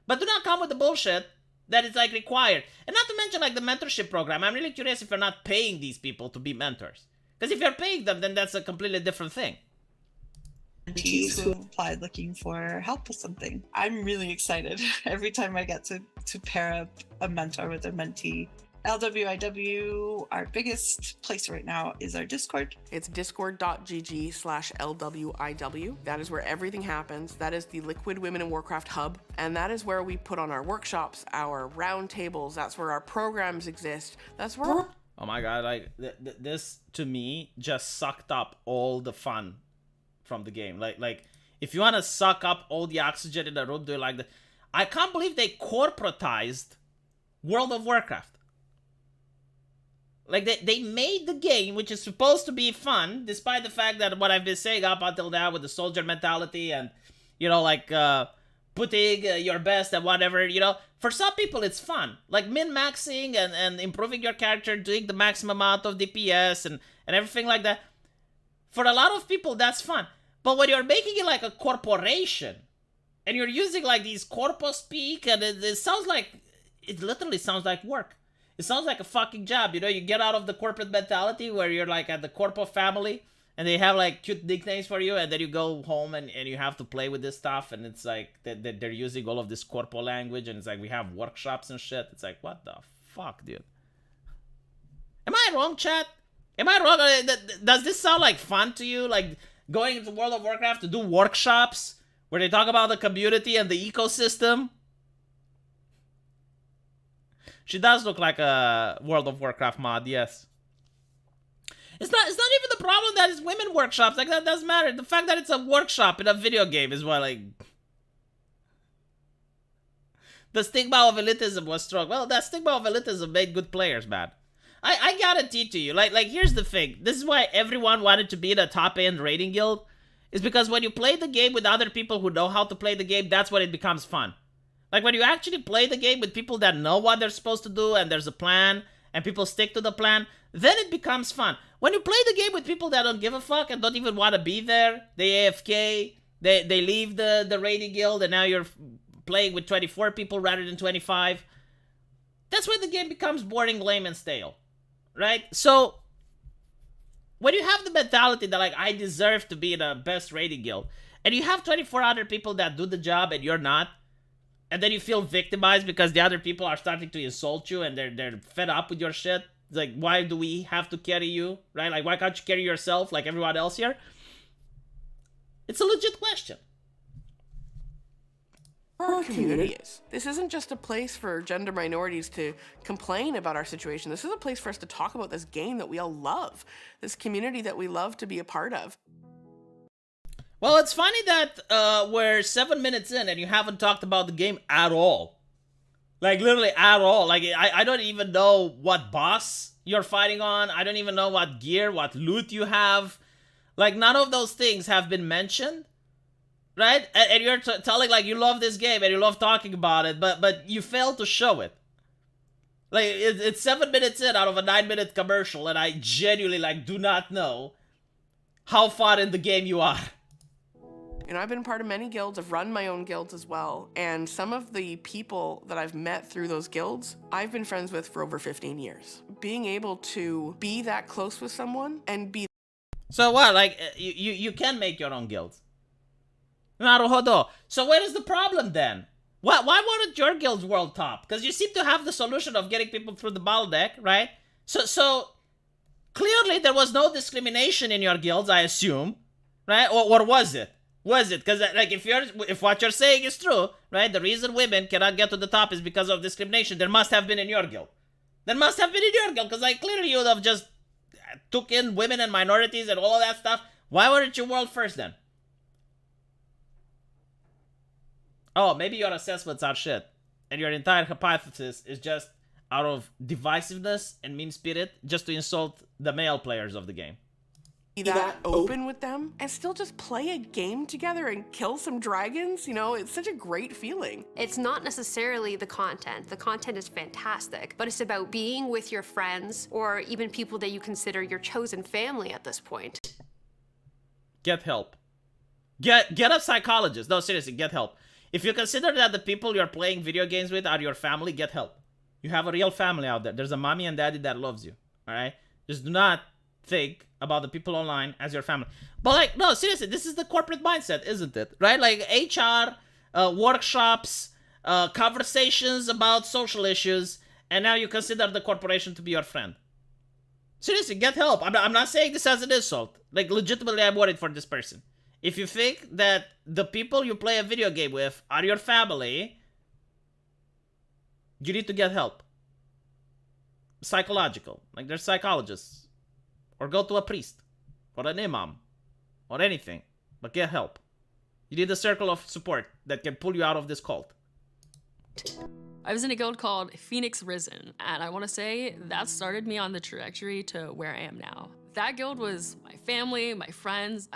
But do not come with the bullshit that is, like, required. And not to mention, like, the mentorship program. I'm really curious if you're not paying these people to be mentors. Because if you're paying them, then that's a completely different thing. Mentees who applied looking for help with something. I'm really excited every time I get to pair up a mentor with a mentee. LWIW, our biggest place right now is our Discord. It's discord.gg/LWIW. That is where everything happens. That is the Liquid Women in Warcraft hub. And that is where we put on our workshops, our round tables. That's where our programs exist. That's where... Oh my god, like, this, to me, just sucked up all the fun from the game. Like, if you want to suck up all the oxygen in the room, do it like that. I can't believe they corporatized World of Warcraft. Like, they made the game, which is supposed to be fun, despite the fact that what I've been saying up until now with the soldier mentality and, you know, like, putting your best and whatever, you know. For some people, it's fun. Like, min-maxing and improving your character, doing the maximum amount of DPS and everything like that. For a lot of people, that's fun. But when you're making it like a corporation, and you're using, like, these corpo speak, and it sounds like, it literally sounds like work. It sounds like a fucking job, you know? You get out of the corporate mentality where you're, like, at the corpo family, and they have, like, cute nicknames for you, and then you go home and you have to play with this stuff, and it's like, they're using all of this corpo language, and it's like, we have workshops and shit. It's like, what the fuck, dude? Am I wrong, chat? Am I wrong? Does this sound like fun to you? Like, going into World of Warcraft to do workshops where they talk about the community and the ecosystem. She does look like a World of Warcraft mod, yes. It's not even the problem that it's women workshops. Like, that doesn't matter. The fact that it's a workshop in a video game is what, like... The stigma of elitism was strong. Well, that stigma of elitism made good players, man. I guarantee to you, like here's the thing. This is why everyone wanted to be in a top-end raiding guild. Is because when you play the game with other people who know how to play the game, that's when it becomes fun. Like, when you actually play the game with people that know what they're supposed to do, and there's a plan, and people stick to the plan, then it becomes fun. When you play the game with people that don't give a fuck and don't even want to be there, they AFK, they leave the raiding guild, and now you're playing with 24 people rather than 25, that's when the game becomes boring, lame, and stale. Right? So, when you have the mentality that, like, I deserve to be in the best raiding guild, and you have 24 other people that do the job and you're not, and then you feel victimized because the other people are starting to insult you and they're fed up with your shit. It's like, why do we have to carry you? Right? Like, why can't you carry yourself like everyone else here? It's a legit question. Our community is. This isn't just a place for gender minorities to complain about our situation. This is a place for us to talk about this game that we all love. This community that we love to be a part of. Well, it's funny that we're 7 minutes in and you haven't talked about the game at all. Like, literally at all. Like, I don't even know what boss you're fighting on. I don't even know what gear, what loot you have. Like, none of those things have been mentioned. Right? And you're telling, like, you love this game and you love talking about it, but you fail to show it. Like, it's 7 minutes in out of a 9-minute commercial, and I genuinely, like, do not know how far in the game you are. You know, I've been part of many guilds. I've run my own guilds as well. And some of the people that I've met through those guilds, I've been friends with for over 15 years. Being able to be that close with someone and be... So what? Like, you can make your own guilds. Naruhodo. So where is the problem then? Why weren't your guilds world top? Because you seem to have the solution of getting people through the bottleneck, right? So clearly there was no discrimination in your guilds, I assume, right? Or was it? Was it? Because, like, if what you're saying is true, right? The reason women cannot get to the top is because of discrimination. There must have been in your guild. There must have been in your guild, because, like, clearly you would have just took in women and minorities and all of that stuff. Why weren't you world first then? Oh, maybe your assessments are shit, and your entire hypothesis is just out of divisiveness and mean spirit, just to insult the male players of the game. Be that open with them and still just play a game together and kill some dragons. You know, it's such a great feeling. It's not necessarily the content. The content is fantastic, but it's about being with your friends or even people that you consider your chosen family at this point. Get help. Get a psychologist. No, seriously, get help. If you consider that the people you're playing video games with are your family, get help. You have a real family out there. There's a mommy and daddy that loves you, all right? Just do not think about the people online as your family. But, like, no, seriously, this is the corporate mindset, isn't it? Right? Like, HR, workshops, conversations about social issues, and now you consider the corporation to be your friend. Seriously, get help. I'm not saying this as an insult. Like, legitimately, I'm worried for this person. If you think that the people you play a video game with are your family, you need to get help. Psychological. Like, there's psychologists. Or go to a priest. Or an imam. Or anything. But get help. You need a circle of support that can pull you out of this cult. I was in a guild called Phoenix Risen, and I want to say that started me on the trajectory to where I am now. That guild was my family, my friends.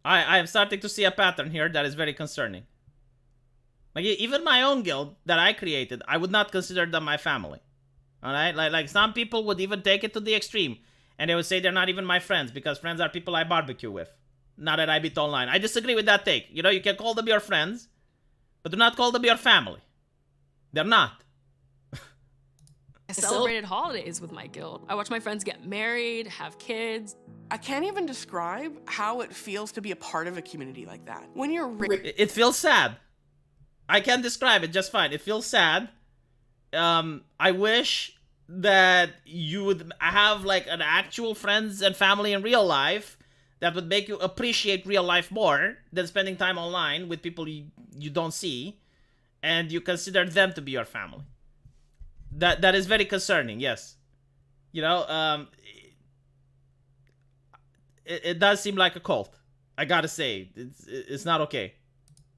I am starting to see a pattern here that is very concerning. Like, even my own guild that I created, I would not consider them my family. Alright? Like some people would even take it to the extreme. And they would say they're not even my friends, because friends are people I barbecue with. Not at IBIT Online. I disagree with that take. You know, you can call them your friends, but do not call them your family. They're not. I celebrated holidays with my guild. I watched my friends get married, have kids. I can't even describe how it feels to be a part of a community like that. When you're it feels sad. I can describe it just fine. It feels sad. I wish that you would have, like, an actual friends and family in real life that would make you appreciate real life more than spending time online with people you don't see, and you consider them to be your family. That is very concerning, yes. You know, it does seem like a cult. I gotta say, it's not okay.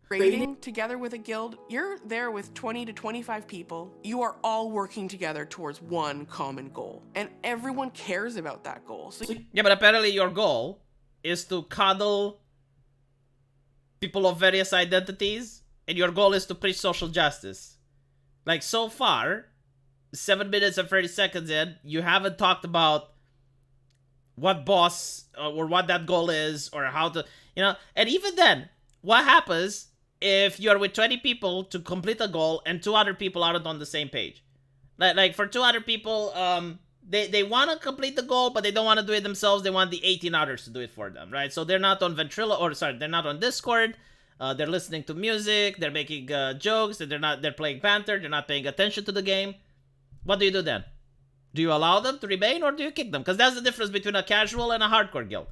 Raiding together with a guild, you're there with 20 to 25 people. You are all working together towards one common goal, and everyone cares about that goal. So Yeah, but apparently your goal is to coddle people of various identities, and your goal is to preach social justice. Like, so far, 7 minutes and 30 seconds in, you haven't talked about what boss or what that goal is, or how to, you know. And even then, what happens if you're with 20 people to complete a goal and 2 other people aren't on the same page? Like for 2 other people, they want to complete the goal, but they don't want to do it themselves. They want the 18 others to do it for them, right? So they're not on they're not on Discord. They're listening to music. They're making jokes. They're playing banter. They're not paying attention to the game. What do you do then? Do you allow them to remain, or do you kick them? Because that's the difference between a casual and a hardcore guild.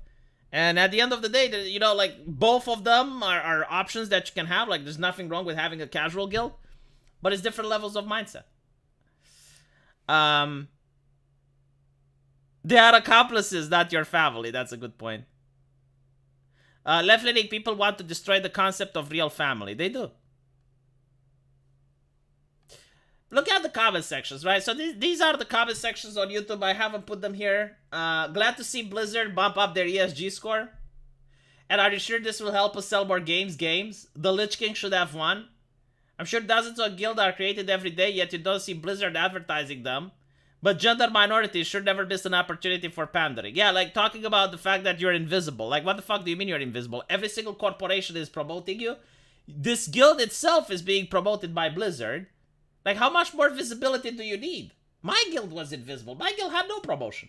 And at the end of the day, you know, like, both of them are options that you can have. Like, there's nothing wrong with having a casual guild, but it's different levels of mindset. They are accomplices, not your family. That's a good point. Left-leaning people want to destroy the concept of real family. They do. Look at the comment sections, right? So these are the comment sections on YouTube. I haven't put them here. Glad to see Blizzard bump up their ESG score. And are you sure this will help us sell more games? The Lich King should have won. I'm sure dozens of guilds are created every day, yet you don't see Blizzard advertising them. But gender minorities should never miss an opportunity for pandering. Yeah, like talking about the fact that you're invisible. Like, what the fuck do you mean you're invisible? Every single corporation is promoting you. This guild itself is being promoted by Blizzard. Like, how much more visibility do you need? My guild was invisible. My guild had no promotion.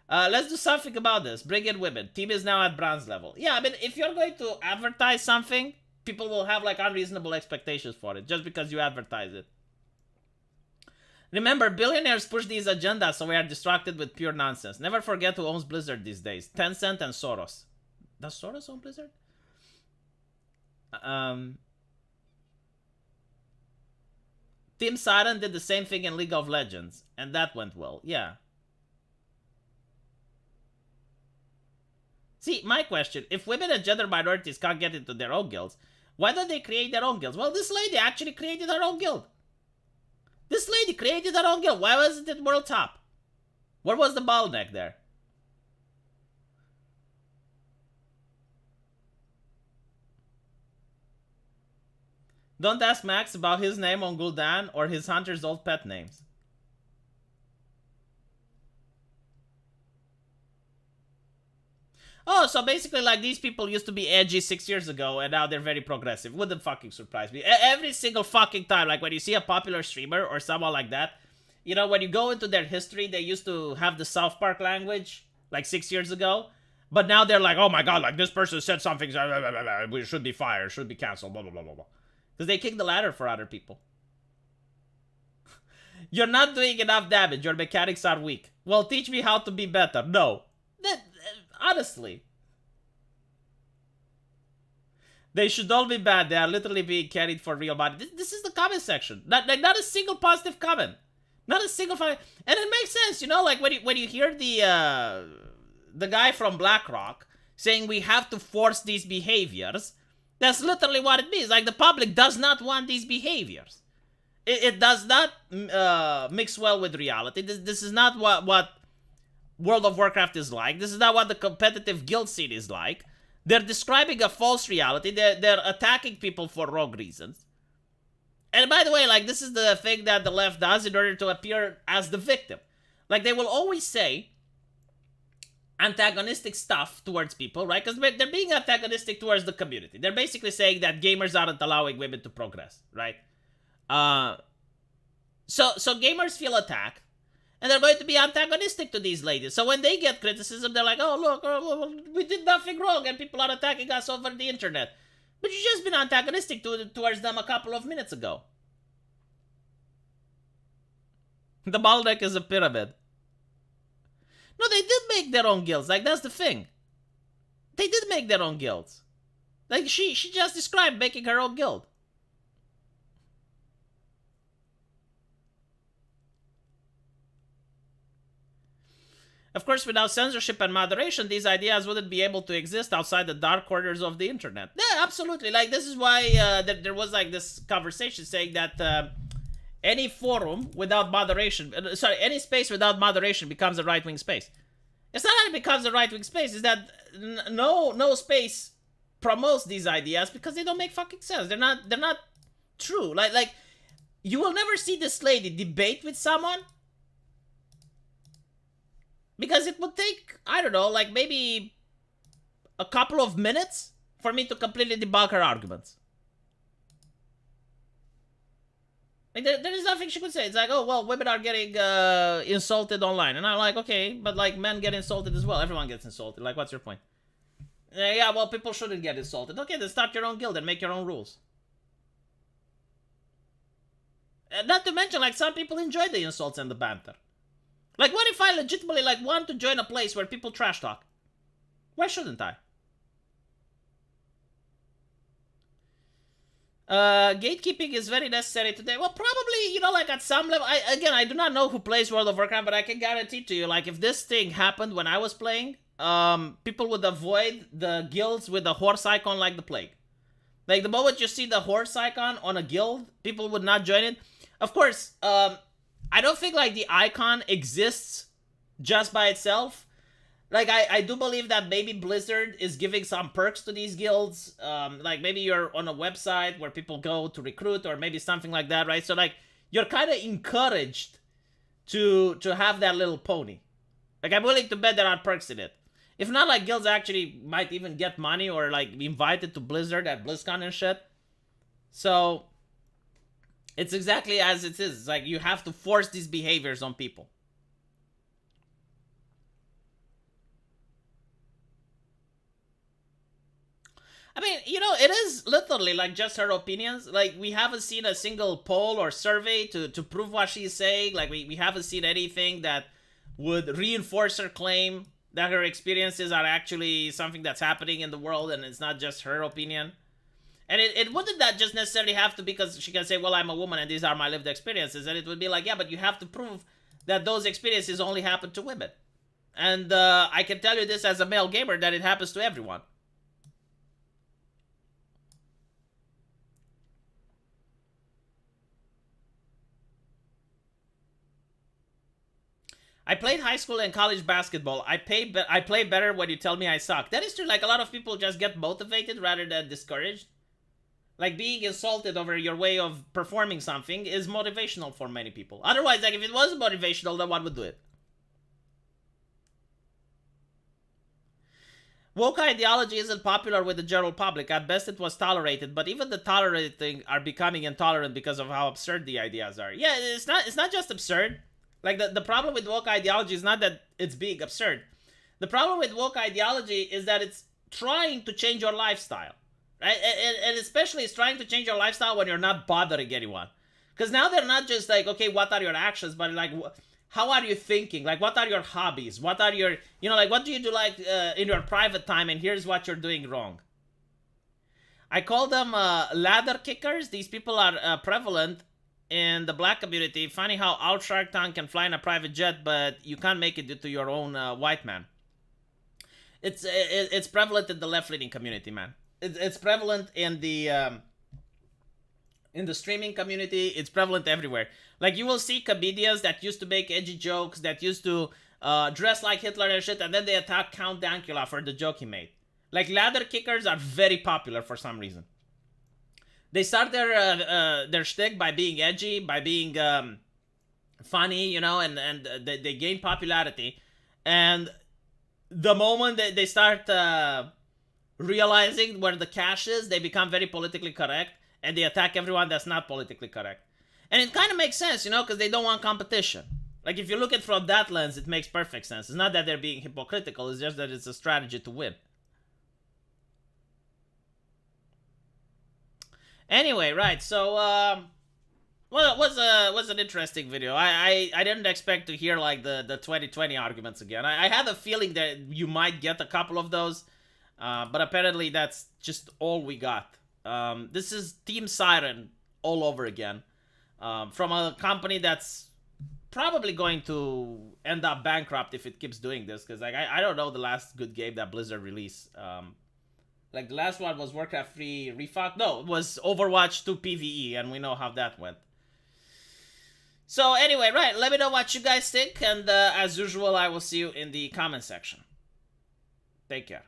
Let's do something about this. Bring in women. Team is now at bronze level. Yeah, I mean, if you're going to advertise something, people will have, like, unreasonable expectations for it just because you advertise it. Remember, billionaires push these agendas, so we are distracted with pure nonsense. Never forget who owns Blizzard these days. Tencent and Soros. Does Soros own Blizzard? Team Siren did the same thing in League of Legends, and that went well. Yeah. See, my question, if women and gender minorities can't get into their own guilds, why don't they create their own guilds? Well, this lady actually created her own guild. This lady created her own guild. Why wasn't it World Top? Where was the bottleneck there? Don't ask Max about his name on Gul'dan or his hunter's old pet names. Oh, so basically, like, these people used to be edgy 6 years ago, and now they're very progressive. Wouldn't fucking surprise me. Every single fucking time, like, when you see a popular streamer or someone like that, you know, when you go into their history, they used to have the South Park language, like, 6 years ago. But now they're like, oh my god, like, this person said something, we should be fired, should be canceled, blah, blah, blah, blah, blah. Because they kick the ladder for other people. You're not doing enough damage. Your mechanics are weak. Well, teach me how to be better. No. Honestly. They should all be bad. They are literally being carried for real money. This is the comment section. Not a single positive comment. Not a single... And it makes sense, you know? Like, when you hear the guy from BlackRock saying we have to force these behaviors... That's literally what it means. Like, the public does not want these behaviors. It does not mix well with reality. This is not what World of Warcraft is like. This is not what the competitive guild scene is like. They're describing a false reality. They're attacking people for wrong reasons. And by the way, like, this is the thing that the left does in order to appear as the victim. Like, they will always say antagonistic stuff towards people, right? Because they're being antagonistic towards the community. They're basically saying that gamers aren't allowing women to progress, right? So gamers feel attacked, and they're going to be antagonistic to these ladies. So when they get criticism, they're like, oh, look, we did nothing wrong, and people are attacking us over the internet. But you've just been antagonistic towards them a couple of minutes ago. The bottleneck is a pyramid. No, make their own guilds. Like, that's the thing. They did make their own guilds. Like, she just described making her own guild. Of course, without censorship and moderation, these ideas wouldn't be able to exist outside the dark corners of the internet. Yeah, absolutely. Like, this is why there was, like, this conversation saying that any forum without moderation, any space without moderation becomes a right-wing space. It's not that it becomes a right-wing space, it's that no space promotes these ideas because they don't make fucking sense. They're not true. Like, you will never see this lady debate with someone because it would take, I don't know, like maybe a couple of minutes for me to completely debunk her arguments. Like, there is nothing she could say. It's like, oh, well, women are getting insulted online. And I'm like, okay, but like men get insulted as well. Everyone gets insulted. Like, what's your point? Yeah, well, people shouldn't get insulted. Okay, then start your own guild and make your own rules. Not to mention, like, some people enjoy the insults and the banter. Like, what if I legitimately, like, want to join a place where people trash talk? Why shouldn't I? Gatekeeping is very necessary today. Well, probably, you know, like, at some level... I do not know who plays World of Warcraft, but I can guarantee to you, like, if this thing happened when I was playing, people would avoid the guilds with the horse icon like the plague. Like, the moment you see the horse icon on a guild, people would not join it. Of course, I don't think, like, the icon exists just by itself. Like, I do believe that maybe Blizzard is giving some perks to these guilds. Like, maybe you're on a website where people go to recruit or maybe something like that, right? So, like, you're kind of encouraged to have that little pony. Like, I'm willing to bet there are perks in it. If not, like, guilds actually might even get money or, like, be invited to Blizzard at BlizzCon and shit. So, it's exactly as it is. It's like, you have to force these behaviors on people. I mean, you know, it is literally, like, just her opinions. Like, we haven't seen a single poll or survey to prove what she's saying. Like, we haven't seen anything that would reinforce her claim that her experiences are actually something that's happening in the world and it's not just her opinion. And it wouldn't that just necessarily have to, because she can say, well, I'm a woman and these are my lived experiences. And it would be like, yeah, but you have to prove that those experiences only happen to women. And I can tell you this as a male gamer, that it happens to everyone. I played high school and college basketball. I play better when you tell me I suck. That is true. Like, a lot of people just get motivated rather than discouraged. Like, being insulted over your way of performing something is motivational for many people. Otherwise, like, if it wasn't motivational, then one would do it. Woke ideology isn't popular with the general public. At best, it was tolerated, but even the tolerating are becoming intolerant because of how absurd the ideas are. Yeah, it's not just absurd. Like, the problem with woke ideology is not that it's being absurd. The problem with woke ideology is that it's trying to change your lifestyle. Right? And especially it's trying to change your lifestyle when you're not bothering anyone. Because now they're not just like, okay, what are your actions? But like, how are you thinking? Like, what are your hobbies? What are your, you know, like, what do you do, like, in your private time? And here's what you're doing wrong. I call them ladder kickers. These people are prevalent in the black community. Funny how Al Sharktan can fly in a private jet, but you can't make it due to your own white man. It's prevalent in the left-leaning community, man. It's prevalent in the streaming community. It's prevalent everywhere. Like, you will see comedians that used to make edgy jokes, that used to dress like Hitler and shit, and then they attack Count Dankula for the joke he made. Like, ladder kickers are very popular for some reason. They start their shtick by being edgy, by being funny, you know, and they gain popularity. And the moment they start realizing where the cash is, they become very politically correct, and they attack everyone that's not politically correct. And it kind of makes sense, you know, because they don't want competition. Like, if you look at it from that lens, it makes perfect sense. It's not that they're being hypocritical, it's just that it's a strategy to win. Anyway, right, so, Well, it was an interesting video. I didn't expect to hear like the 2020 arguments again. I had a feeling that you might get a couple of those, but apparently that's just all we got. This is Team Siren all over again, from a company that's probably going to end up bankrupt if it keeps doing this. Because like I don't know the last good game that Blizzard released. Like the last one was Warcraft 3 Refund. No, it was Overwatch 2 PvE, and we know how that went. So anyway, right, let me know what you guys think, and as usual, I will see you in the comment section. Take care.